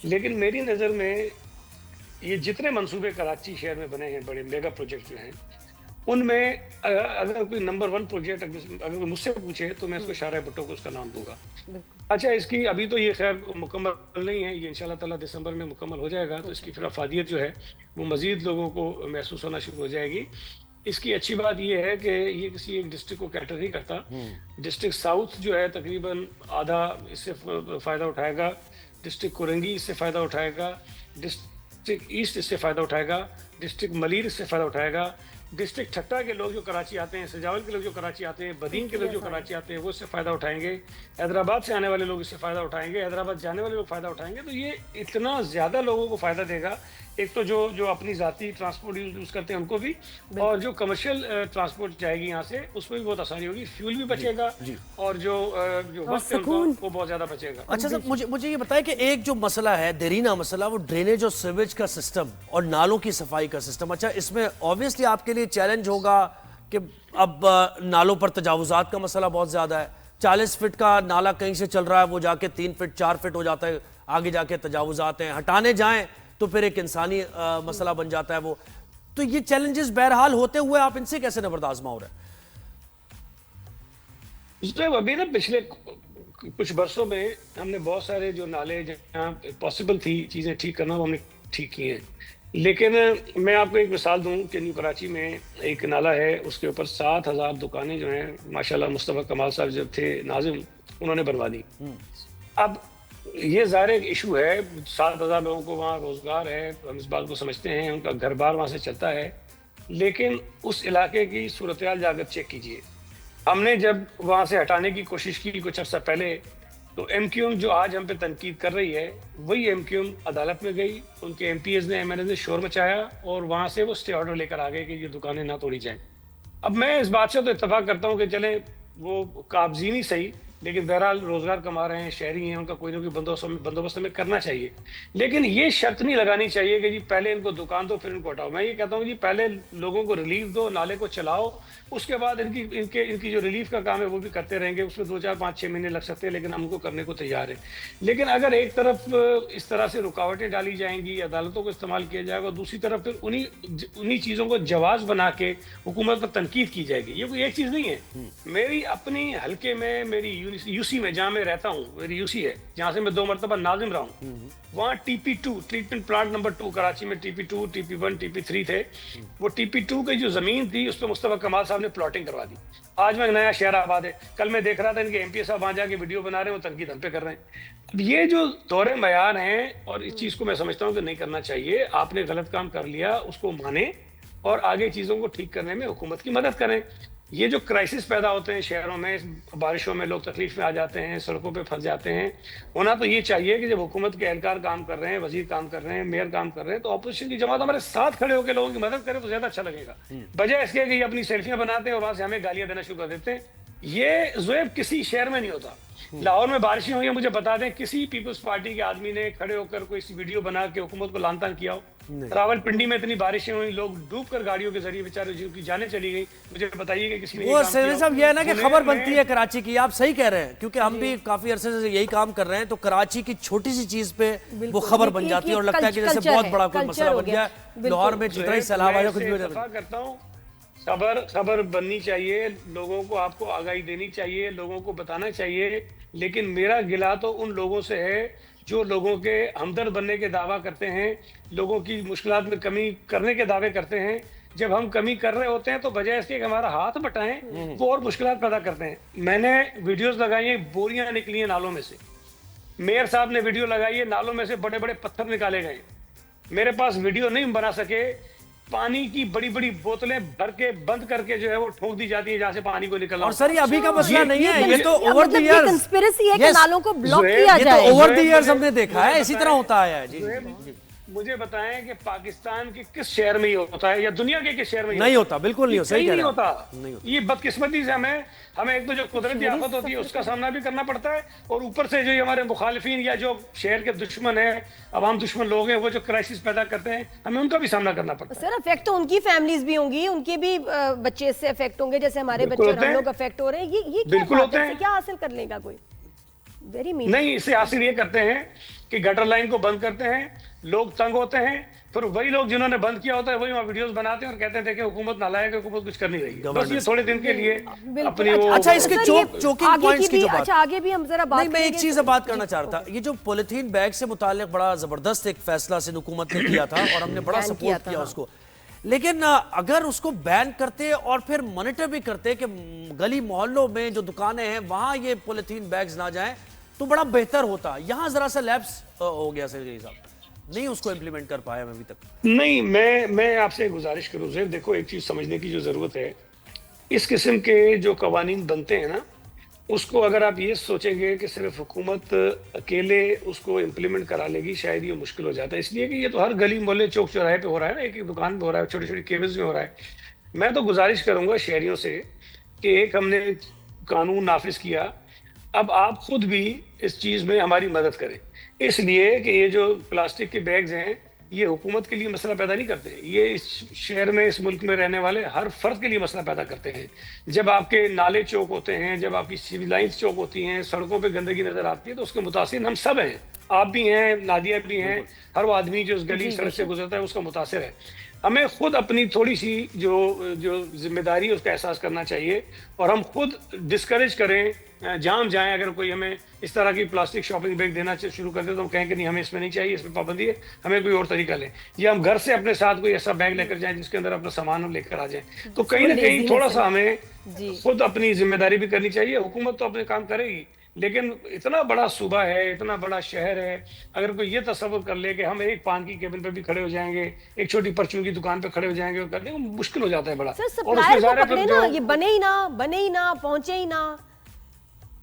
لیکن میری نظر میں یہ جتنے منصوبے کراچی شہر میں بنے ہیں, بڑے میگا پروجیکٹ جو ہیں, ان میں اگر کوئی نمبر 1 پروجیکٹ اگر مجھ سے پوچھے تو میں اس کو شاہراہ بھٹو کو اس کا نام دوں گا. اچھا, اس کی ابھی تو یہ خیر مکمل نہیں ہے, یہ انشاءاللہ تعالیٰ دسمبر میں مکمل ہو جائے گا, تو اس کی پھر افادیت جو ہے وہ مزید لوگوں کو محسوس ہونا شروع ہو جائے گی. اس کی اچھی بات یہ ہے کہ یہ کسی ایک ڈسٹرکٹ کو کیٹر نہیں کرتا. ڈسٹرکٹ ساؤتھ جو ہے تقریباً آدھا اس سے فائدہ اٹھائے گا, ڈسٹرکٹ کورنگی اس سے فائدہ اٹھائے گا, ڈسٹرکٹ ایسٹ اس سے فائدہ اٹھائے گا, ڈسٹرکٹ ملیر اس سے فائدہ اٹھائے گا, ڈسٹرکٹ ٹھٹا کے لوگ جو کراچی آتے ہیں, سجاول کے لوگ جو کراچی آتے ہیں, بدین کے لوگ جو کراچی آتے ہیں وہ اس سے فائدہ اٹھائیں گے, حیدرآباد سے آنے والے لوگ اس سے فائدہ اٹھائیں گے, حیدرآباد جانے والے لوگ فائدہ اٹھائیں گے. تو یہ اتنا زیادہ لوگوں کو فائدہ دے گا. ایک تو جو اپنی ذاتی ٹرانسپورٹ یوز کرتے ہیں ان کو بھی, اور جو کمرشل ٹرانسپورٹ جائے گی یہاں سے اس میں بھی بہت آسانی ہوگی, فیول بھی بچے گا, اور جو وقت ہے وہ بہت زیادہ بچے گا. اچھا سر, مجھے یہ بتائیں کہ ایک جو مسئلہ ہے دیرینہ مسئلہ, وہ ڈرینیج اور سیویج کا سسٹم اور نالوں کی صفائی کا سسٹم. اچھا, اس میں آبویسلی آپ کے لیے چیلنج ہوگا کہ اب نالوں پر تجاوزات کا مسئلہ بہت زیادہ ہے. 40 فٹ کا نالا کہیں سے چل رہا ہے, وہ جا کے 3 فٹ 4 فٹ ہو جاتا ہے, آگے جا کے تجاوزات ہیں, ہٹانے جائیں تو پھر ایک انسانی مسئلہ بن جاتا ہے وہ. تو یہ چیلنجز بہرحال ہوتے ہوئے آپ ان سے کیسے نبردآزما ہو رہے ہیں؟ ابھی نا پچھلے کچھ برسوں میں ہم نے بہت سارے جو نالے جہاں پاسبل تھی چیزیں ٹھیک کرنا وہ ہم نے ٹھیک کی ہیں. لیکن میں آپ کو ایک مثال دوں کہ نیو کراچی میں ایک نالا ہے, اس کے اوپر 7,000 دکانیں جو ہیں ماشاءاللہ مصطفیٰ کمال صاحب جب تھے ناظم انہوں نے بنوا دی. اب یہ ظاہر ایک ایشو ہے, 7,000 لوگوں کو وہاں روزگار ہے, ہم اس بات کو سمجھتے ہیں, ان کا گھر بار وہاں سے چلتا ہے. لیکن اس علاقے کی صورتحال جا کر چیک کیجئے. ہم نے جب وہاں سے ہٹانے کی کوشش کی کچھ عرصہ پہلے, تو ایم کیو ایم جو آج ہم پہ تنقید کر رہی ہے وہی ایم کیو ایم عدالت میں گئی, ان کے ایم پی ایز نے ایم ایل اے نے شور مچایا, اور وہاں سے وہ اسٹے آرڈر لے کر آ گئے کہ یہ دکانیں نہ توڑی جائیں. اب میں اس بات سے تو اتفاق کرتا ہوں کہ چلیں وہ قابضی نہیں صحیح, لیکن بہرحال روزگار کما رہے ہیں, شہری ہیں, ان کا کوئی نہ کوئی بندوبست ہمیں کرنا چاہیے. لیکن یہ شرط نہیں لگانی چاہیے کہ جی پہلے ان کو دکان دو پھر ان کو ہٹاؤ. میں یہ کہتا ہوں جی پہلے لوگوں کو ریلیف دو, نالے کو چلاؤ, اس کے بعد ان کی جو ریلیف کا کام ہے وہ بھی کرتے رہیں گے. اس میں 2 4 5 6 مہینے لگ سکتے ہیں, لیکن ہم ان کو کرنے کو تیار ہیں. لیکن اگر ایک طرف اس طرح سے رکاوٹیں ڈالی جائیں گی, عدالتوں کو استعمال کیا جائے گا, دوسری طرف پھر انہی چیزوں کو جواز بنا کے حکومت پر تنقید کی جائے گی. یہ کوئی ایک چیز نہیں ہے. میری اپنی حلقے میں, میری یو سی میں جہاں میں رہتا ہوں, میری یو سی ہے جہاں سے میں 2 مرتبہ ناظم رہا ہوں, وہاں TP2 treatment plant number 2 Karachi میں TP2 TP1 TP3 تھے. وہ TP2 کی جو زمین تھی اس پہ مصطفیٰ کمال صاحب نے پلاٹنگ کروا دی. آج میں نیا شہر آباد ہے, کل میں دیکھ رہا تھا ان کے MP صاحب وہاں جا کے ویڈیو بنا رہے ہیں, وہ تنقید ہم پہ کر رہے ہیں. اب یہ جو دور معیار ہیں, اور اس چیز کو میں سمجھتا ہوں کہ نہیں کرنا چاہیے. آپ نے غلط کام کر لیا, اس کو مانیں اور آگے چیزوں کو ٹھیک کرنے میں حکومت کی مدد کریں. یہ جو کرائسس پیدا ہوتے ہیں شہروں میں, بارشوں میں لوگ تکلیف میں آ جاتے ہیں, سڑکوں پہ پھنس جاتے ہیں, ہونا تو یہ چاہیے کہ جب حکومت کے اہلکار کام کر رہے ہیں, وزیر کام کر رہے ہیں, میئر کام کر رہے ہیں, تو اپوزیشن کی جماعت ہمارے ساتھ کھڑے ہو کے لوگوں کی مدد کرے تو زیادہ اچھا لگے گا, بجائے اس کے کہ یہ اپنی سیلفیاں بناتے ہیں اور وہاں سے ہمیں گالیاں دینا شروع کر دیتے ہیں. یہ زویب کسی شہر میں نہیں ہوتا. لاہور میں بارشیں ہوئی ہیں, مجھے بتا دیں کسی پیپلز پارٹی کے آدمی نے کھڑے ہو کر کوئی ویڈیو بنا کے حکومت کو لعن طعن کیا ہو؟ راول پنڈی میں اتنی بارشیں ہوئی, لوگ ڈوب کر گاڑیوں کے ذریعے بیچارے جن کی جانیں چلی گئی, مجھے بتائیے کہ کسی نے وہ صاحب یہ ہے نا کہ خبر بنتی ہے کراچی کی. آپ صحیح کہہ رہے ہیں, کیونکہ ہم بھی کافی عرصے سے یہی کام کر رہے ہیں, تو کراچی کی چھوٹی سی چیز پہ وہ خبر بن جاتی ہے اور لگتا ہے کہ جیسے بہت بڑا کوئی مسئلہ بن گیا ہے. لاہور میں جتنا ہی سیلاب آیا کچھ بھی ہو جائے. کرتا ہوں خبر بننی چاہیے, لوگوں کو آپ کو آگاہی دینی چاہیے, لوگوں کو بتانا چاہیے. لیکن میرا گلہ تو ان لوگوں سے ہے جو لوگوں کے ہمدرد بننے کے دعویٰ کرتے ہیں, لوگوں کی مشکلات میں کمی کرنے کے دعوے کرتے ہیں. جب ہم کمی کر رہے ہوتے ہیں تو بجائے اس کے کہ ہمارا ہاتھ بٹائیں, وہ اور مشکلات پیدا کرتے ہیں. میں نے ویڈیوز لگائی ہیں, بوریاں نکلی ہیں نالوں میں سے. میئر صاحب نے ویڈیو لگائی ہے, نالوں میں سے بڑے بڑے پتھر نکالے گئے. میرے پاس ویڈیو نہیں بنا سکے, پانی کی بڑی بڑی بوتلیں بھر کے بند کر کے جو ہے وہ ٹھونک دی جاتی ہے جہاں سے پانی کو نکلنا. اور سر یہ ابھی کا مسئلہ نہیں ہے, یہ تو اوور دی ایئرز کنسپیریسی ہے کہ نالوں کو بلاک کیا جائے. یہ تو اوور دی ایئرز ہم نے دیکھا ہے, اسی طرح ہوتا آیا ہے. جی मुझे बताएं कि पाकिस्तान के किस शहर में ये होता है या दुनिया के किस शहर में नहीं होता, बिल्कुल नहीं होता, सही कहीं कह नहीं रहे हैं होता। नहीं होता। ये बदकिस्मती से हमें एक तो जो कुदरती आफत होती है उसका सामना भी करना पड़ता है, और ऊपर से जो ये हमारे मुखालिफिन या जो शहर के दुश्मन है, अवाम दुश्मन लोग हैं, वो जो क्राइसिस पैदा करते हैं, हमें उनका भी सामना करना पड़ता है। सर अफेक्ट तो उनकी फैमिलीज भी होंगी, उनके भी बच्चे इससे अफेक्ट होंगे, जैसे हमारे बिल्कुल बच्चे और होते हम हैं। लोग अफेक्ट हो रहे हैं। ये बिल्कुल क्या होते बात है? हैं। इससे क्या हासिल कर लेगा कोई? Very mean. नहीं, इससे हासिल ये करते हैं कि गटर लाइन को बंद करते हैं, लोग तंग होते हैं, फिर वही लोग जिन्होंने बंद किया होता है वही वहाँ वीडियोस बनाते हैं और कहते हैं देखिए हुकूमत नालायक है, हुकूमत कुछ कर नहीं रही है। बस ये थोड़े दिन के लिए अपनी वो अच्छा, इसके सर, चोकिंग आगे पॉइंट्स की की भी जो बात, अच्छा आगे भी हम जरा बात नहीं, मैं एक करेंगे। चीज बात करना चाह रहा था। ये जो पॉलिथीन बैग से मुताल्लिक बड़ा जबरदस्त एक फैसला सिंध हुकूमत ने किया था और हमने बड़ा बैन सपोर्ट किया था, किया हाँ। उसको, लेकिन अगर उसको बैन करते और फिर मॉनिटर भी करते कि गली मोहल्लों में जो दुकानें हैं वहां ये पॉलिथीन बैग्स ना जाएं तो बड़ा बेहतर होता। यहाँ जरा सा लैप्स हो गया सर साहब, नहीं उसको इम्प्लीमेंट कर पाया मैं अभी तक। नहीं, मैं आपसे एक गुजारिश करूँ सर, देखो एक चीज समझने की जो जरूरत है, इस किस्म के जो कवानीन बनते हैं ना, उसको अगर आप ये सोचेंगे कि सिर्फ हुकूमत अकेले उसको इम्प्लीमेंट करा लेगी, शायद ये मुश्किल हो जाता है। इसलिए कि ये तो हर गली मोहल्ले चौक चौराहे पे हो रहा है ना, एक एक दुकान पे हो रहा है, छोटी छोटी केबिन्स में हो रहा है। मैं तो गुजारिश करूंगा शहरियों से कि एक हमने कानून नाफिज किया, अब आप खुद भी इस चीज में हमारी मदद करें, इसलिए कि ये जो प्लास्टिक के बैग्स हैं ये हुकूमत के लिए मसला पैदा नहीं करते, ये इस शहर में इस मुल्क में रहने वाले हर फर्द के लिए मसला पैदा करते हैं। जब आपके नाले चौक होते हैं, जब आपकी सिविल लाइन्स चौक होती हैं, सड़कों पे गंदगी नजर आती है, तो उसके मुतासिर हम सब हैं, आप भी हैं, नादिया भी हैं, हर वो आदमी जो इस गली सड़क से गुजरता है उसका मुतासिर है। हमें खुद अपनी थोड़ी सी जो जिम्मेदारी है उसका एहसास करना चाहिए और हम खुद डिस्करेज करें, जाम जाएं। अगर कोई हमें इस तरह की प्लास्टिक शॉपिंग बैग देना शुरू कर दे तो हम कहें कि नहीं हमें इसमें नहीं चाहिए, इसमें पाबंदी है, हमें कोई और तरीका लें, या हम घर से अपने साथ कोई ऐसा बैग लेकर जाएं जिसके अंदर अपना सामान हम लेकर आ जाएं। तो कहीं ना कहीं थोड़ा सा हमें खुद अपनी जिम्मेदारी भी करनी चाहिए। हुकूमत तो अपने काम करेगी, लेकिन इतना बड़ा सूबा है, इतना बड़ा शहर है, अगर कोई ये तस्वर कर ले कि हम एक पान की केबिन पे भी खड़े हो जाएंगे, एक छोटी परचून की दुकान पे खड़े हो जाएंगे और करने मुश्किल हो जाता है बड़ा। सर सप्लायर को पकड़े ना, ये बने ही ना, पहुंचे ही ना,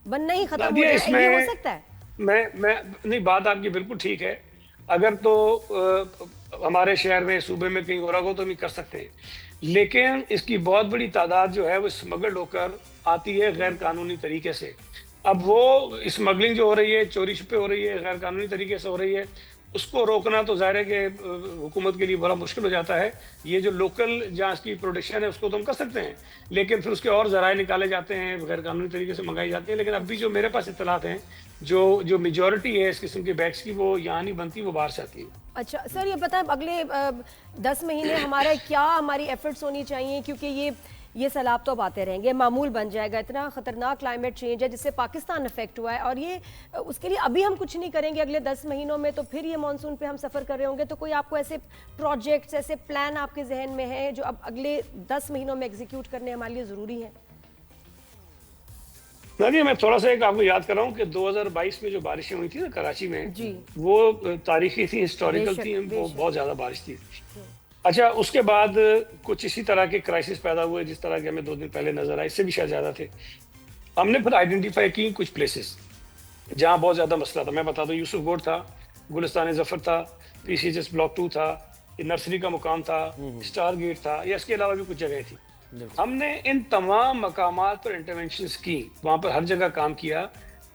बनना ही खत्म हो जाए, ये हो सकता है। मैं नहीं, बात आपकी बिल्कुल ठीक है। अगर तो हमारे शहर में, सूबे में कहीं हो रहा हो तो हम कर सकते हैं, लेकिन इसकी बहुत बड़ी तादाद जो है वो स्मगल्ड होकर आती है गैर कानूनी तरीके से। अब वो स्मगलिंग जो हो रही है, चोरी छुपे हो रही है, गैर कानूनी तरीके से हो रही है, उसको रोकना तो ज़ाहिर है कि हुकूमत के लिए बड़ा मुश्किल हो जाता है। ये जो लोकल जहाँ इसकी प्रोडक्शन है उसको तो हम कर सकते हैं, लेकिन फिर उसके और ज़राए निकाले जाते हैं, गैर कानूनी तरीके से मंगाई जाती है। लेकिन अभी जो मेरे पास इत्तलात हैं, जो मेजॉरिटी है इस किस्म के बैग्स की, वो यहाँ नहीं बनती, वो बाहर से आती है। अच्छा सर, ये पता है अगले 10 महीने हमारी एफर्ट्स होनी चाहिए, क्योंकि ये सैलाब तो अब आते रहेंगे, मामूल बन जाएगा। इतना खतरनाक क्लाइमेट चेंज है जिससे पाकिस्तान अफेक्ट हुआ है, और ये उसके लिए अभी हम कुछ नहीं करेंगे अगले 10 महीनों में, तो फिर ये मानसून पे हम सफ़र कर रहे होंगे। तो कोई आपको ऐसे प्रोजेक्ट्स, ऐसे प्लान आपके जहन में है जो अब अगले 10 महीनों में एग्जीक्यूट करने हमारे लिए ज़रूरी है? नहीं, मैं थोड़ा सा एक आपको याद कर रहा हूँ कि 2022 में जो बारिशें हुई थी ना कराची में, वो तारीखी थी, हिस्टोरिकल थी, वो बहुत ज़्यादा बारिश थी। अच्छा, उसके बाद कुछ इसी तरह के क्राइसिस पैदा हुए जिस तरह के हमें 2 दिन पहले नजर आए, इससे भी शायद ज्यादा थे। हमने फिर आइडेंटिफाई की कुछ प्लेसेस जहाँ बहुत ज्यादा मसला था। मैं बता दूं, यूसुफ गोड था, गुलिस्तान जफर था, PCHS ब्लॉक 2 था, नर्सरी का मुकाम था, स्टार गेट था, या इसके अलावा भी कुछ जगह थी। हमने इन तमाम मकामात पर इंटरवेंशंस की, वहाँ पर हर जगह काम किया।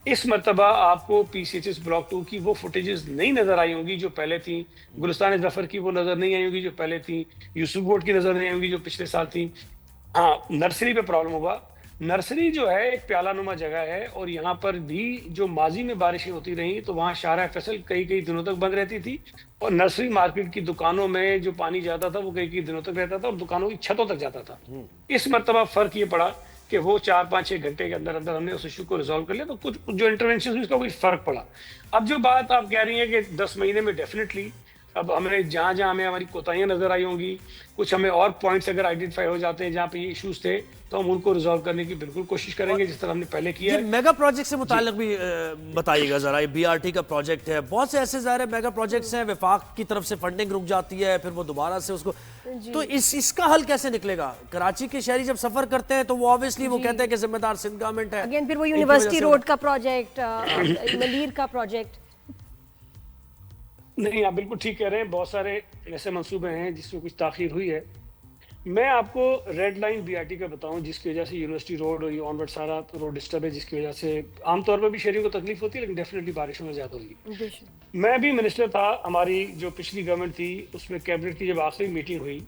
इस मरतबा आपको PCHS ब्लॉक 2 की वो फुटेजेस नहीं नजर आई होंगी जो पहले थी, गुलिस्तान जफर की वो नजर नहीं आई होगी जो पहले थी, यूसुफ गोड की नजर नहीं आई होगी जो पिछले साल थी। हाँ, नर्सरी पे प्रॉब्लम होगा। नर्सरी जो है एक प्याला नुमा जगह है, और यहाँ पर भी जो माजी में बारिशें होती रही तो वहाँ शारा फैसल कई दिनों तक बंद रहती थी, और नर्सरी मार्केट की दुकानों में जो पानी जाता था वो कई दिनों तक रहता था और दुकानों की छतों तक जाता था। इस मरतबा फर्क ये पड़ा कि वो 4-5-6 घंटे के अंदर हमने उस इशू को रिजॉल्व कर लिया, तो कुछ जो इंटरवेंशन हुई उसका कोई फर्क पड़ा। अब जो बात आप कह रही हैं कि 10 महीने में डेफिनेटली, अब हमें जहाँ हमें हमारी कोताहियां नजर आई होंगी, कुछ हमें और पॉइंट्स अगर आइडेंटिफाई हो जाते हैं जहाँ पे ये इश्यूज थे, तो हम उनको रिजॉल्व करने की बिल्कुल कोशिश करेंगे जिस तरह हमने पहले किया है। मेगा प्रोजेक्ट से मुताल्लिक भी बताइएगा जरा। ये BRT का प्रोजेक्ट है, बहुत से ऐसे ज़ाहिर मेगा प्रोजेक्ट्स हैं, वफाक की तरफ से फंडिंग रुक जाती है, फिर वो दोबारा से उसको, तो इसका हल कैसे निकलेगा? कराची के शहरी जब सफर करते हैं तो वो ऑब्वियसली वो कहते हैं कि जिम्मेदार सिंध गवर्नमेंट है। अगेन फिर वो यूनिवर्सिटी रोड का प्रोजेक्ट, मलीर का प्रोजेक्ट। नहीं, आप बिल्कुल ठीक कह रहे हैं, बहुत सारे ऐसे मंसूबे हैं जिसमें कुछ ताख़ीर हुई है। मैं आपको रेड लाइन बीआरटी का बताऊं, जिसकी वजह से यूनिवर्सिटी रोड और ये ऑनवर्ड सारा रोड डिस्टर्ब है, जिसकी वजह से आमतौर पर भी शहरियों को तकलीफ होती है, लेकिन डेफिनेटली बारिशों में ज़्यादा होगी। मैं भी मिनिस्टर था, हमारी जो पिछली गवर्नमेंट थी उसमें कैबिनेट की जब आखिरी मीटिंग हुई,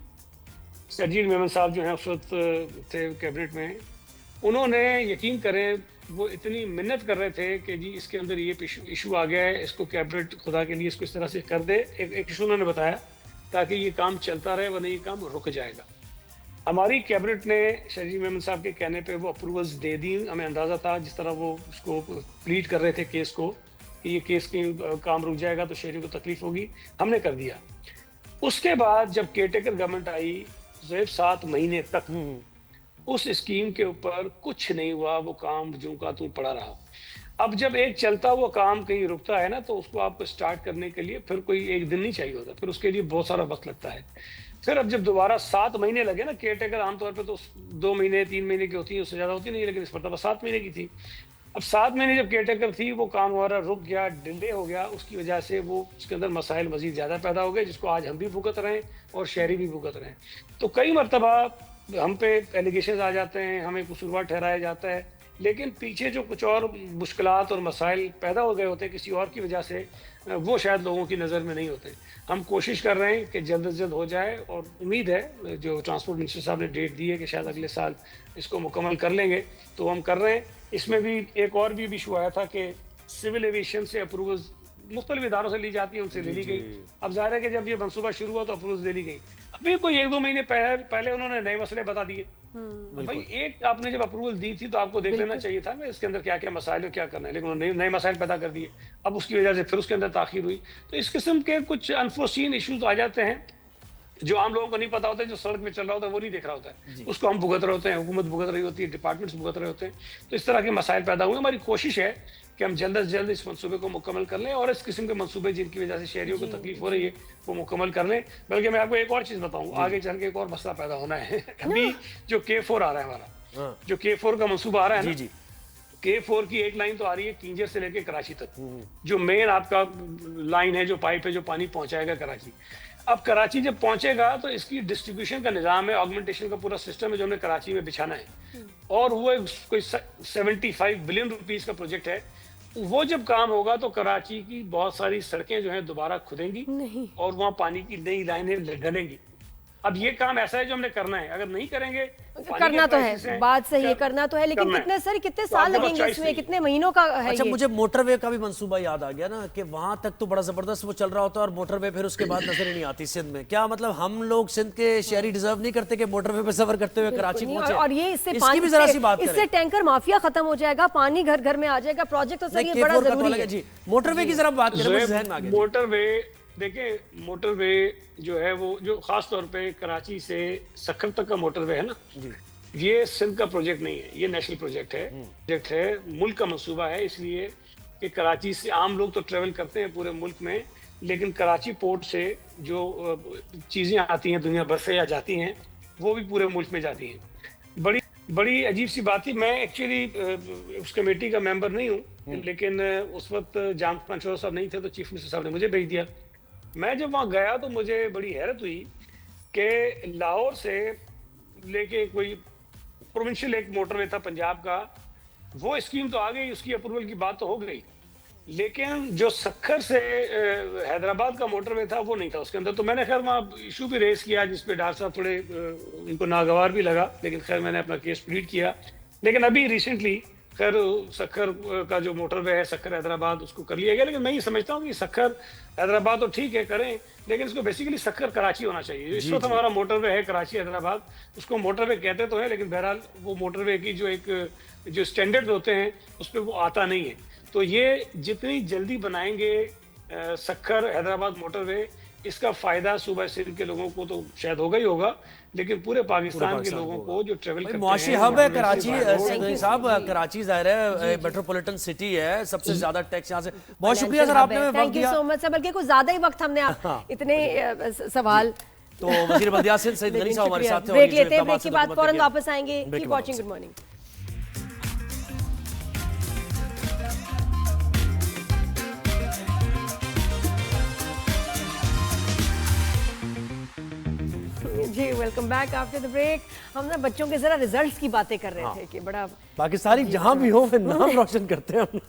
सरजील मेमन साहब जो हैं उस वक्त थे कैबिनेट में, उन्होंने यकीन करें वो इतनी मिन्नत कर रहे थे कि जी इसके अंदर ये इशू आ गया है, इसको कैबिनेट खुदा के लिए इसको इस तरह से कर दे। एक इशू उन्होंने बताया ताकि ये काम चलता रहे, वरना ये काम रुक जाएगा। हमारी कैबिनेट ने शरीफ मेमन साहब के कहने पे वो अप्रूवल्स दे दी। हमें अंदाज़ा था जिस तरह वो उसको प्लीड कर रहे थे केस को कि ये केस की काम रुक जाएगा तो शहरियों को तकलीफ होगी, हमने कर दिया। उसके बाद जब केयरटेकर गवर्नमेंट आई, 7 महीने तक उस स्कीम के ऊपर कुछ नहीं हुआ, वो काम जूं का तूं पड़ा रहा। अब जब एक चलता हुआ काम कहीं रुकता है ना, तो उसको आपको स्टार्ट करने के लिए फिर कोई एक दिन नहीं चाहिए होता, फिर उसके लिए बहुत सारा वक्त लगता है। फिर अब जब दोबारा 7 महीने लगे ना, केयरटेकर आमतौर पे तो 2 महीने 3 महीने की होती है, उससे ज़्यादा होती नहीं, लेकिन इस मरतबा 7 महीने की थी। अब 7 महीने जब केयरटेकर थी, वो काम हमारा रुक गया, डिले हो गया, उसकी वजह से वो उसके अंदर मसाइल मज़ीद ज़्यादा पैदा हो गए, जिसको आज हम भी भुगत रहे हैं और शहरी भी भुगत रहे हैं। तो कई मरतबा हम पे एलिगेशन आ जाते हैं, हमें कसूरवार ठहराया जाता है, लेकिन पीछे जो कुछ और मुश्किलात और मसाइल पैदा हो गए होते हैं किसी और की वजह से, वो शायद लोगों की नज़र में नहीं होते। हम कोशिश कर रहे हैं कि जल्द से जल्द हो जाए, और उम्मीद है जो ट्रांसपोर्ट मिनिस्टर साहब ने डेट दी है कि शायद अगले साल इसको मुकम्मल कर लेंगे, तो हम कर रहे हैं। इसमें भी एक और भी इशू आया था कि सिविल एविएशन से अप्रूवल्स मुख्तलिफ इदारों से ली जाती है, उनसे ले ली गई। अब जाहिर है कि जब ये मनसूबा शुरू हुआ तो अप्रूवल्स ले ली गई। अभी कोई 1-2 महीने पहले उन्होंने नए मसले बता दिए। भाई एक आपने जब अप्रूवल दी थी तो आपको देख लेना चाहिए था कि इसके अंदर क्या क्या मसाइल है, क्या करना है, लेकिन उन्होंने नए मसाइल पैदा कर दिए। अब उसकी वजह से फिर उसके अंदर ताखीर हुई। तो इस किस्म के कुछ अनफोर्सीन इशूज आ जाते हैं जो आम लोगों को नहीं पता होता है, जो सड़क में चल रहा होता है वो नहीं देख रहा होता है, उसको हम भुगत रहे होते हैं, हुकूमत भुगत रही होती है, डिपार्टमेंट्स भुगत रहे होते हैं। तो इस तरह के मसाइल पैदा हुए। हमारी कोशिश है कि हम जल्द से जल्द इस मंसूबे को मुकम्मल कर लें, और इस किस्म के मंसूबे जिनकी वजह से शहरियों को तकलीफ हो रही है वो मुकम्मल कर लें। बल्कि मैं आपको एक और चीज़ बताऊँ, आगे चल के एक और मसला पैदा होना है। अभी जो K4 आ रहा है हमारा, जो K4 का मंसूबा आ रहा है ना, K4 की एक लाइन तो आ रही है किंजर से लेके कराची तक, जो मेन आपका लाइन है, जो पाइप है, जो पानी पहुंचाएगा कराची। अब कराची जब पहुंचेगा तो इसकी डिस्ट्रीब्यूशन का निज़ाम है, ऑगमेंटेशन का पूरा सिस्टम है जो हमने कराची में बिछाना है, और वो कोई 75 बिलियन रुपीस का प्रोजेक्ट है। वो जब काम होगा तो कराची की बहुत सारी सड़कें जो हैं दोबारा खुदेंगी और वहाँ पानी की नई लाइनें डलेंगी। अब ये काम ऐसा है जो हमने करना है, अगर नहीं करेंगे करना तो है, बात सही है, करना तो है, लेकिन कितने साल लगेंगे इसमें, कितने महीनों का है? अच्छा, मुझे मोटरवे का भी मंसूबा याद आ गया ना, कि वहां तक तो बड़ा जबरदस्त वो चल रहा होता है, और मोटरवे फिर उसके बाद नजर ही नहीं आती सिंध में। क्या मतलब हम लोग सिंध के शहरी डिजर्व नहीं करते कि मोटरवे पे सफर करते हुए कराची पहुंचे? और ये इससे इससे टैंकर माफिया खत्म हो जाएगा, पानी घर घर में आ जाएगा। प्रोजेक्ट तो सर ये बड़ा जरूरी है जी। मोटरवे की जरा बात करें। मोटरवे देखिए, मोटरवे जो है वो जो खास तौर पे कराची से सक्खर तक का मोटरवे है ना, ये सिंध का प्रोजेक्ट नहीं है, ये नेशनल प्रोजेक्ट है, मुल्क का मंसूबा है। इसलिए कि कराची से आम लोग तो ट्रेवल करते हैं पूरे मुल्क में, लेकिन कराची पोर्ट से जो चीज़ें आती हैं दुनिया भर से या जाती हैं, वो भी पूरे मुल्क में जाती हैं। बड़ी अजीब सी बात थी। मैं एक्चुअली उस कमेटी का मेंबर नहीं हूँ, लेकिन उस वक्त जाम पंचोर साहब नहीं थे तो चीफ मिनिस्टर साहब ने मुझे भेज दिया। मैं जब वहाँ गया तो मुझे बड़ी हैरत हुई कि लाहौर से लेके कोई प्रोविंशियल एक मोटरवे था पंजाब का, वो स्कीम तो आ गई, उसकी अप्रूवल की बात तो हो गई, लेकिन जो सक्खर से हैदराबाद का मोटरवे था वो नहीं था उसके अंदर। तो मैंने खैर वहाँ इशू भी रेस किया, जिसपे डॉक्टर साहब थोड़े उनको नागवार भी लगा, लेकिन खैर मैंने अपना केस प्लीड किया। लेकिन अभी रिसेंटली खैर सक्खर का जो मोटरवे है सक्खर हैदराबाद, उसको कर लिया गया। लेकिन मैं ये समझता हूँ कि सक्खर हैदराबाद तो ठीक है करें, लेकिन इसको बेसिकली सक्खर कराची होना चाहिए। इस वक्त हमारा मोटरवे है कराची हैदराबाद, उसको मोटरवे कहते तो है, लेकिन बहरहाल वो मोटरवे की जो स्टैंडर्ड होते हैं उस पर वो आता नहीं है। तो ये जितनी जल्दी बनाएंगे सक्खर हैदराबाद मोटरवे, इसका फायदा सूबा सिंध के लोगों को तो शायद होगा ही होगा, लेकिन पूरे पाकिस्तान के लोगों को जो ट्रेवल करते हैं। मुआशी हब है कराची साहब, कराची जाहिर है मेट्रोपॉलिटन सिटी है, सबसे ज्यादा टैक्स यहाँ से। बहुत शुक्रिया सर, आपने thank you so much sir, बल्कि कुछ ज्यादा ही वक्त हमने इतने सवाल। तो वजीर बल्दियात सिंध सईद गनी साहब हमारे साथ थे। ब्रेक लेते हैं, ब्रेक के बाद फौरन वापस आएंगे। Keep watching, good morning. Welcome back after the break. हम ना बच्चों के जरा रिजल्ट्स की बातें कर रहे थे कि बड़ा पाकिस्तानी जहां भी हो फिर नाम रोशन करते हैं हम।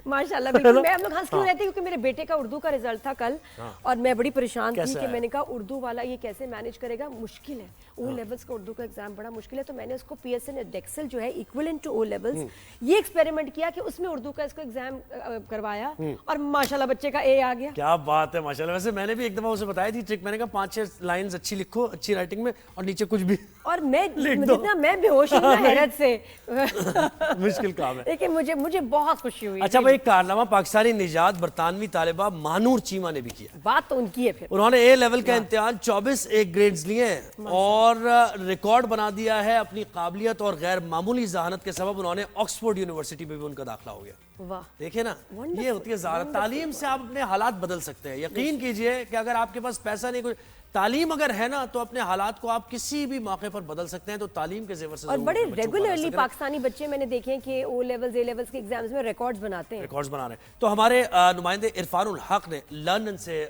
माशाल्लाह बिल्कुल। मैं हम लोग हंस क्यों रहते क्योंकि मेरे बेटे का उर्दू का रिजल्ट था कल और मैं बड़ी परेशान थी कि मैंने कहा उर्दू वाला ये कैसे मैनेज करेगा, मुश्किल है। ओ लेवल्स का उर्दू का एग्जाम बड़ा मुश्किल है, तो मैंने उसको पीएसएन डेक्सल जो है इक्विवेलेंट टू ओ लेवल्स ये एक्सपेरिमेंट किया कि उसमें उर्दू का इसको एग्जाम करवाया और माशाल्लाह बच्चे का ए आ गया। क्या बात है माशाल्लाह। वैसे मैंने भी एक दफा उसे बताई थी ट्रिक, मैंने कहा 5-6 लाइंस अच्छी लिखो अच्छी राइटिंग में और नीचे कुछ भी और मैं जितना मैं बेहोश हूं ना हैरत से मुश्किल काम है। लेकिन मुझे बहुत खुशी हुई। अच्छा भाई, कारनामा पाकिस्तानी निजात बरतानवी तालिबा मानूर चीमा ने भी किया। बात तो उनकी है। फिर उन्होंने ए लेवल का इम्तिहान 24 ए ग्रेड्स लिए हैं और रिकॉर्ड बना दिया है अपनी काबिलियत और गैर मामूली जहानत के सबब उन्होंने ऑक्सफोर्ड यूनिवर्सिटी में भी उनका दाखिला हो गया। वाह, देखिए ना, ये होती है ज़हानत। तालीम से आप अपने हालात बदल सकते हैं। यकीन कीजिए कि अगर आपके पास पैसा नहीं, कुछ तालीम अगर है ना, तो अपने हालात को आप किसी भी मौके पर बदल सकते हैं। तो तालीम के जेवर से और बड़े रेगुलरली पाकिस्तानी बच्चे मैंने देखे हैं कि ओ लेवल्स ए लेवल्स के एग्जाम्स में रिकॉर्ड्स बनाते हैं, रिकॉर्ड्स बना रहे हैं। तो हमारे नुमाइंदे इरफानुल हक ने लंदन से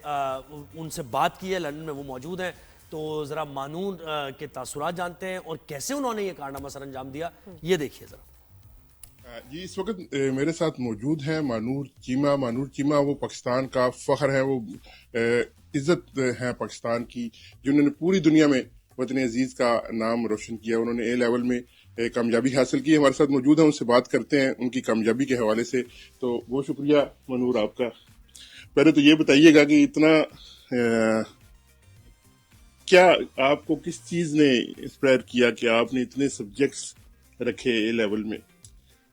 उनसे बात की है, लंदन में वो मौजूद हैं। तो जरा मानून के तासुरात जानते हैं और कैसे उन्होंने ये कारनामा सर अंजाम दिया, ये देखिए जरा। जी, इस वक्त मेरे साथ मौजूद हैं मानूर चीमा। मानूर चीमा वो पाकिस्तान का फख्र है, वो इज्जत है पाकिस्तान की, जिन्होंने पूरी दुनिया में वतन अजीज का नाम रोशन किया। उन्होंने ए लेवल में कामयाबी हासिल की। हमारे साथ मौजूद हैं, उनसे बात करते हैं उनकी कामयाबी के हवाले से। तो बहुत शुक्रिया मानूर आपका। पहले तो ये बताइएगा कि इतना क्या आपको किस चीज़ ने इंस्पायर किया कि आपने इतने सब्जेक्ट्स रखे ए लेवल में?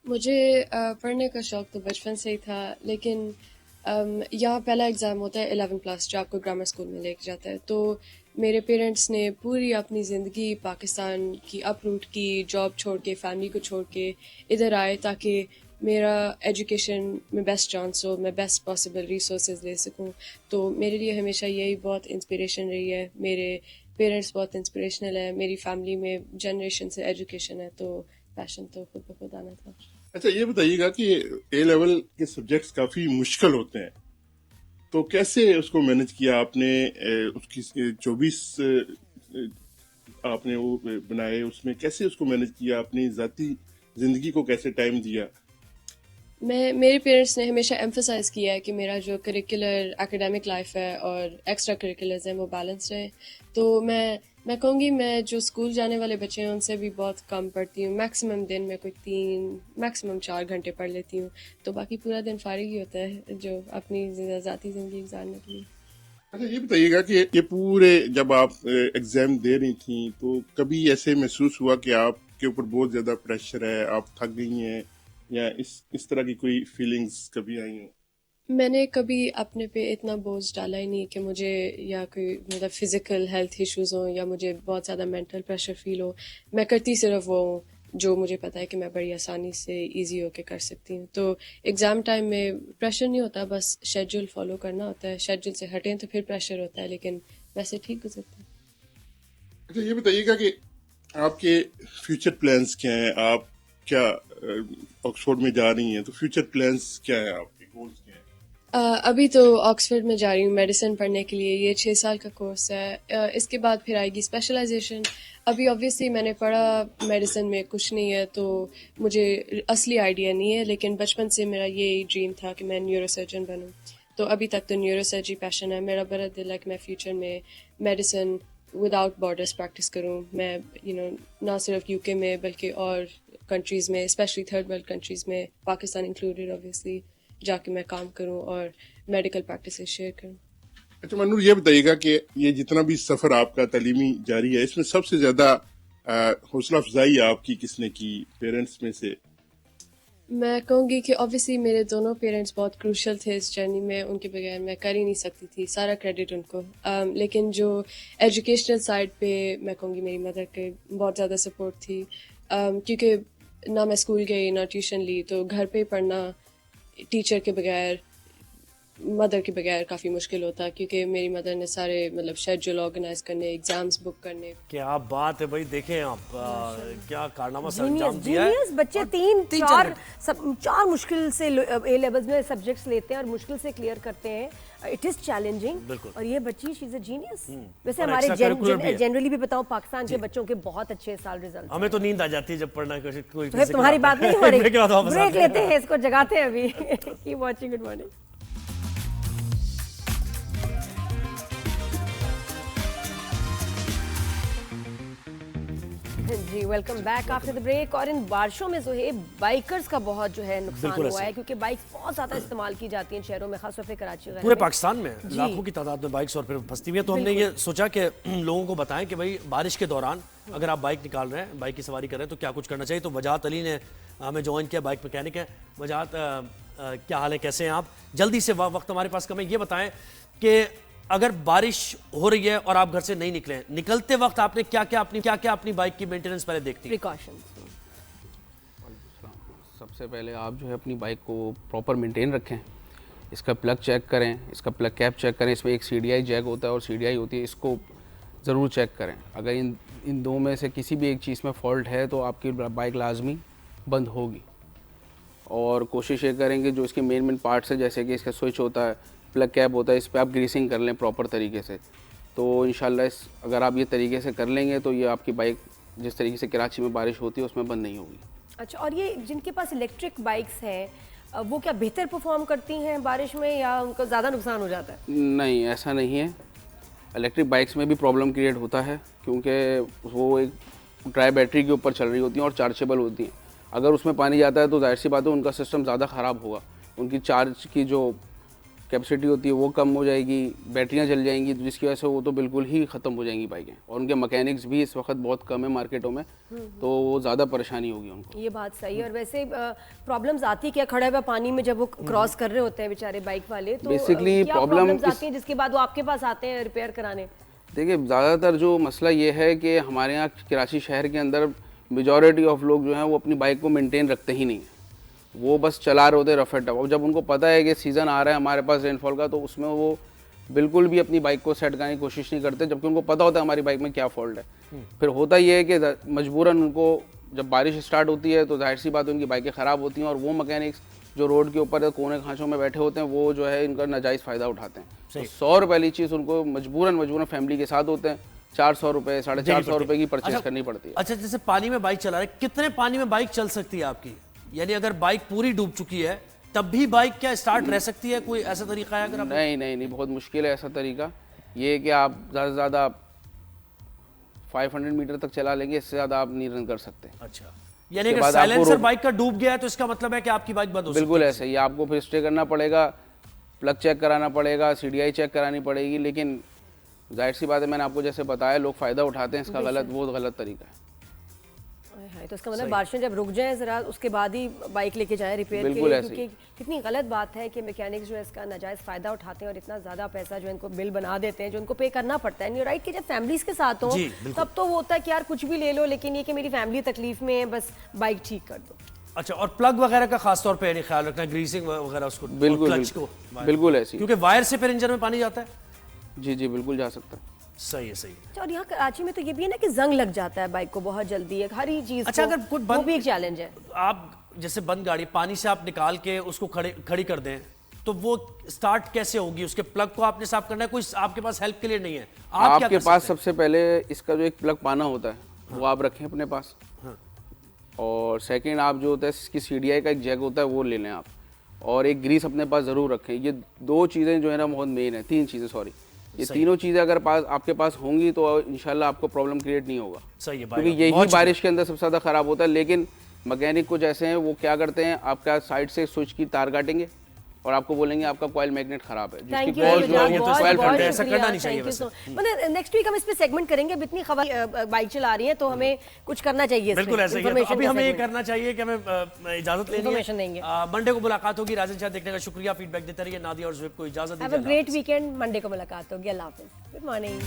मुझे पढ़ने का शौक़ तो बचपन से ही था, लेकिन यहाँ पहला एग्ज़ाम होता है 11+ जो आपको ग्रामर स्कूल में लेके जाता है। तो मेरे पेरेंट्स ने पूरी अपनी ज़िंदगी पाकिस्तान की अपरूट की, जॉब छोड़ के, फैमिली को छोड़ के इधर आए ताकि मेरा एजुकेशन में बेस्ट चांस हो, मैं बेस्ट पॉसिबल रिसोर्सेज ले सकूं। तो मेरे लिए हमेशा यही बहुत इंस्पिरेशन रही है। मेरे पेरेंट्स बहुत इंस्पिरेशनल है, मेरी फैमिली में जनरेशन से एजुकेशन है, तो पैशन तो खुद ब खुद आना था। अच्छा, ये बताइएगा कि ए लेवल के सब्जेक्ट्स काफ़ी मुश्किल होते हैं, तो कैसे उसको मैनेज किया आपने? उसकी 24 आपने वो बनाए, उसमें कैसे उसको मैनेज किया? अपनी ज़ाती ज़िंदगी को कैसे टाइम दिया? मेरे पेरेंट्स ने हमेशा एम्फसाइज़ किया है कि मेरा जो करिकुलर एकेडमिक लाइफ है और एक्स्ट्रा करिकुलर्स हैं वो बैलेंस रहे। तो मैं कहूँगी मैं जो स्कूल जाने वाले बच्चे हैं उनसे भी बहुत कम पढ़ती हूँ। मैक्सिमम दिन में कोई 3 मैक्सिमम 4 घंटे पढ़ लेती हूँ, तो बाकी पूरा दिन फारिग ही होता है जो अपनी ज़ाती ज़िंदगी गुजारने के लिए। अच्छा, ये बताइएगा कि ये पूरे जब आप एग्ज़ाम दे रही थी तो कभी ऐसे महसूस हुआ कि आपके ऊपर बहुत ज़्यादा प्रेशर है, आप थक गई हैं, या इस तरह की कोई फीलिंग्स कभी आई हो? मैंने कभी अपने पे इतना बोझ डाला ही नहीं कि मुझे या कोई मतलब फ़िज़िकल हेल्थ इश्यूज़ हों या मुझे बहुत ज़्यादा मेंटल प्रेशर फील हो। मैं करती सिर्फ वो जो मुझे पता है कि मैं बड़ी आसानी से इजी होके कर सकती हूँ। तो एग्ज़ाम टाइम में प्रेशर नहीं होता, बस शेड्यूल फॉलो करना होता है। शेड्यूल से हटें तो फिर प्रेशर होता है, लेकिन वैसे ठीक गुजरता है। अच्छा, ये बताइएगा कि आपके फ्यूचर प्लान्स क्या हैं? आप क्या ऑक्सफोर्ड में जा रही हैं, तो फ्यूचर प्लान्स क्या है, आपके गोल्स क्या हैं? अभी तो ऑक्सफोर्ड में जा रही हूँ मेडिसिन पढ़ने के लिए। ये 6 साल का कोर्स है। इसके बाद फिर आएगी स्पेशलाइजेशन। अभी ऑब्वियसली मैंने पढ़ा मेडिसिन में कुछ नहीं है, तो मुझे असली आइडिया नहीं है, लेकिन बचपन से मेरा यही ड्रीम था कि मैं न्यूरोसर्जन बनूँ। तो अभी तक तो न्यूरोसर्जरी पैशन है। मेरा बड़ा दिल है कि मैं फ्यूचर में मेडिसिन विदाउट बॉर्डर्स प्रैक्टिस करूँ। मैं ना सिर्फ यूके में बल्कि और कंट्रीज़ में, स्पेशली थर्ड वर्ल्ड कंट्रीज़ में, पाकिस्तान इंक्लूडेड ऑब्वियसली, जाके मैं काम करूं और मेडिकल प्रैक्टिसेस शेयर करूं। अच्छा मनूर, ये बताइएगा कि ये जितना भी सफ़र आपका तालीमी जारी है, इसमें सबसे ज़्यादा हौसला अफजाई आपकी किसने की पेरेंट्स में से? मैं कहूँगी कि ऑब्वियसली मेरे दोनों पेरेंट्स बहुत क्रूशल थे इस जर्नी में। उनके बगैर मैं कर ही नहीं सकती थी, सारा क्रेडिट उनको। लेकिन जो एजुकेशनल साइड पे मैं कहूँगी मेरी मदर के बहुत ज़्यादा सपोर्ट थी, क्योंकि ना मैं स्कूल गई ना ट्यूशन ली, तो घर पे पढ़ना टीचर के बगैर, मदर के बगैर काफ़ी मुश्किल होता, क्योंकि मेरी मदर ने सारे मतलब शेड्यूल ऑर्गेनाइज करने, एग्जाम्स बुक करने। क्या बात है भाई, देखें आप क्या कारनामा सर अंजाम दिया है। जीनियस बच्चे 3-4 मुश्किल से ए लेवल्स में सब्जेक्ट्स लेते हैं और मुश्किल से क्लियर करते हैं। It is challenging. बिल्कुल। और ये बच्ची शी इज अ जीनियस। वैसे और हमारे extracurricular भी है। जनरली भी बताऊं पाकिस्तान के बच्चों के बहुत अच्छे इस साल रिजल्ट। हमें तो नींद आ जाती है जब पढ़ना कोई तो तुम्हारी बात नहीं हो रही, ब्रेक के बाद वापस ब्रेक आते हैं। लेते हैं, इसको जगाते हैं अभी। Keep watching, good morning. जी welcome back after the break. और इन बारिशों में ज़ोहेब बाइकर्स का बहुत जो है नुकसान बिल्कुल हुआ ऐसे। है, क्योंकि बाइक्स बहुत ज़्यादा इस्तेमाल की जाती हैं शहरों में, खासतौर पे कराची वगैरह पूरे में। पाकिस्तान में जी। लाखों की तादाद में बाइक्स और फिर फंसती हुई है। तो हमने ये सोचा कि लोगों को बताएं कि भाई बारिश के दौरान अगर आप बाइक निकाल रहे हैं, बाइक की सवारी कर रहे हैं, तो क्या कुछ करना चाहिए। तो वजाहत अली ने हमें ज्वाइन किया, बाइक मैकेनिक है। वजाहत, क्या हाल है, कैसे हैं आप? जल्दी से, वक्त हमारे पास कम है, ये बताएं कि अगर बारिश हो रही है और आप घर से नहीं निकले, निकलते वक्त आपने क्या क्या अपनी बाइक की मेंटेनेंस पहले देखती है? प्रिकॉशंस। सबसे पहले आप जो है अपनी बाइक को प्रॉपर मेंटेन रखें, इसका प्लग चेक करें, इसका प्लग कैप चेक करें, इसमें एक CDI जैक होता है और CDI होती है, इसको ज़रूर चेक करें। अगर इन दो में से किसी भी एक चीज़ में फॉल्ट है तो आपकी बाइक लाजमी बंद होगी। और कोशिश ये करेंगे जो इसके मेन पार्ट्स है, जैसे कि इसका स्विच होता है, प्लग कैप होता है, इस पर आप ग्रीसिंग कर लें प्रॉपर तरीके से। तो इंशाल्लाह अगर आप ये तरीके से कर लेंगे तो ये आपकी बाइक जिस तरीके से कराची में बारिश होती है उसमें बंद नहीं होगी। अच्छा, और ये जिनके पास इलेक्ट्रिक बाइक्स हैं वो क्या बेहतर परफॉर्म करती हैं बारिश में, या उनको ज़्यादा नुकसान हो जाता है? नहीं, ऐसा नहीं है। इलेक्ट्रिक बाइक्स में भी प्रॉब्लम क्रिएट होता है, क्योंकि वो एक ड्राई बैटरी के ऊपर चल रही होती हैं और चार्जेबल होती हैं। अगर उसमें पानी जाता है तो जाहिर सी बात है उनका सिस्टम ज़्यादा ख़राब होगा, उनकी चार्ज की जो कैपेसिटी होती है वो कम हो जाएगी, बैटरियां जल जाएंगी, जिसकी वजह से वो तो बिल्कुल ही ख़त्म हो जाएंगी बाइकें। और उनके मैकेनिक्स भी इस वक्त बहुत कम है मार्केटों में, तो वो ज़्यादा परेशानी होगी उनको। ये बात सही है। और वैसे प्रॉब्लम्स आती क्या खड़े हुए पानी में जब वो क्रॉस कर रहे होते हैं बेचारे बाइक वाले, तो Basically क्या problem प्रॉब्लम्स आती हैं जिसके बाद वो आपके पास आते हैं रिपेयर कराने? देखिए, ज़्यादातर जो मसला ये है कि हमारे यहाँ कराची शहर के अंदर मेजॉरिटी ऑफ लोग जो हैं वो अपनी बाइक को मेंटेन रखते ही नहीं हैं, वो बस चला रहे होते हैं रफ एंड टफ। और जब उनको पता है कि सीज़न आ रहा है हमारे पास रेनफॉल का, तो उसमें वो बिल्कुल भी अपनी बाइक को सेट करने की कोशिश नहीं करते, जबकि उनको पता होता है हमारी बाइक में क्या फॉल्ट है। फिर होता ये है कि मजबूरन उनको जब बारिश स्टार्ट होती है तो जाहिर सी बात है उनकी बाइकें ख़राब होती हैं, और वो मैकेनिक्स जो रोड के ऊपर कोने खांचों में बैठे होते हैं वो जो है इनका नाजायज़ फ़ायदा उठाते हैं। तो 100 रुपये वाली चीज़ उनको मजबूरन फैमिली के साथ होते हैं 400 रुपये 450 रुपये की परचेज करनी पड़ती है। अच्छा, जैसे पानी में बाइक चला रहे, कितने पानी में बाइक चल सकती है आपकी? यानी अगर बाइक पूरी डूब चुकी है तब भी बाइक क्या स्टार्ट रह सकती है? कोई ऐसा तरीका है? अगर आप नहीं, बहुत मुश्किल है ऐसा तरीका। ये है कि आप ज़्यादा से ज़्यादा 500 मीटर तक चला लेंगे, इससे ज़्यादा आप नहीं रन कर सकते। अच्छा, यानी अगर साइलेंसर बाइक का डूब गया है तो इसका मतलब है कि आपकी बाइक बंद हो सकती है? बिल्कुल ऐसे ही, आपको फिर स्टे करना पड़ेगा, प्लग चेक कराना पड़ेगा, CDI चेक करानी पड़ेगी। लेकिन जाहिर सी बात है, मैंने आपको जैसे बताया, लोग फ़ायदा उठाते हैं इसका, वो गलत तरीका है। तो इसका मतलब बारिशें जब रुक जाएं ज़रा उसके बाद ही बाइक लेके जाएं रिपेयर के लिए, क्योंकि कितनी गलत बात है कि मैकेनिक्स जो है इसका नाजायज़ फ़ायदा उठाते हैं और इतना ज़्यादा पैसा जो इनको बिल बना देते हैं जो उनको पे करना पड़ता है। राइट कि जब फैमिलीज़ के साथ हो तब तो वो होता है कि यार कुछ भी ले लो, लेकिन ये कि मेरी फैमिली तकलीफ में है, बस बाइक ठीक कर दो। अच्छा, और प्लग वगैरह का खास तौर पे यानी ख्याल रखना, ग्रीसिंग वगैरह उसको, बिल्कुल ऐसी, क्योंकि वायर से फिर इंजन में पानी जाता है। जी बिल्कुल जा सकता है। सही है। और यहाँ कराची में तो ये भी है ना कि जंग लग जाता है बाइक को बहुत जल्दी, है हर ही चीज। अच्छा, अगर कुछ वो भी एक चैलेंज है। आप जैसे बंद गाड़ी पानी से आप निकाल के उसको खड़ी कर दें तो वो स्टार्ट कैसे होगी? उसके प्लग को आपने साफ करना है, कोई आपके पास हेल्प के लिए नहीं है, आपके पास सबसे पहले इसका जो एक प्लग पाना होता है वो आप रखें अपने पास। और सेकंड, आप जो होता है इसकी CDI का एक जैक होता है वो ले लें आप, और एक ग्रीस अपने पास ज़रूर रखें। ये 2 चीज़ें जो है ना बहुत मेन है, 3 चीज़ें सॉरी, ये तीनों चीज़ें अगर आपके पास होंगी तो इंशाल्लाह आपको प्रॉब्लम क्रिएट नहीं होगा। सही है, क्योंकि यही बारिश के अंदर सबसे ज़्यादा ख़राब होता है। लेकिन मैकेनिक कुछ ऐसे हैं, वो क्या करते हैं, आपका साइड से स्विच की तार काटेंगे और आपको बोलेंगे आपका कॉइल मैग्नेट खराब है, जिसकी कॉइल जो है वो कॉइल फट है। ऐसा करना नहीं चाहिए वैसे। मतलब नेक्स्ट वीक हम इस पे सेगमेंट करेंगे। अब इतनी खबर बाइक चला रही है तो हमें कुछ करना चाहिए। बिल्कुल ऐसा ही है। तो अभी हमें ये करना चाहिए कि हमें इजाजत लेनी है। मंडे को मुलाकात होगी। राजन शाह देखने का शुक्रिया, फीडबैक देते रहिए। नादिया और ज़ुहैब को इजाजत दीजिए। Have a great weekend. Monday को मुलाकात होगी। अल्लाह हाफिज़। Good morning.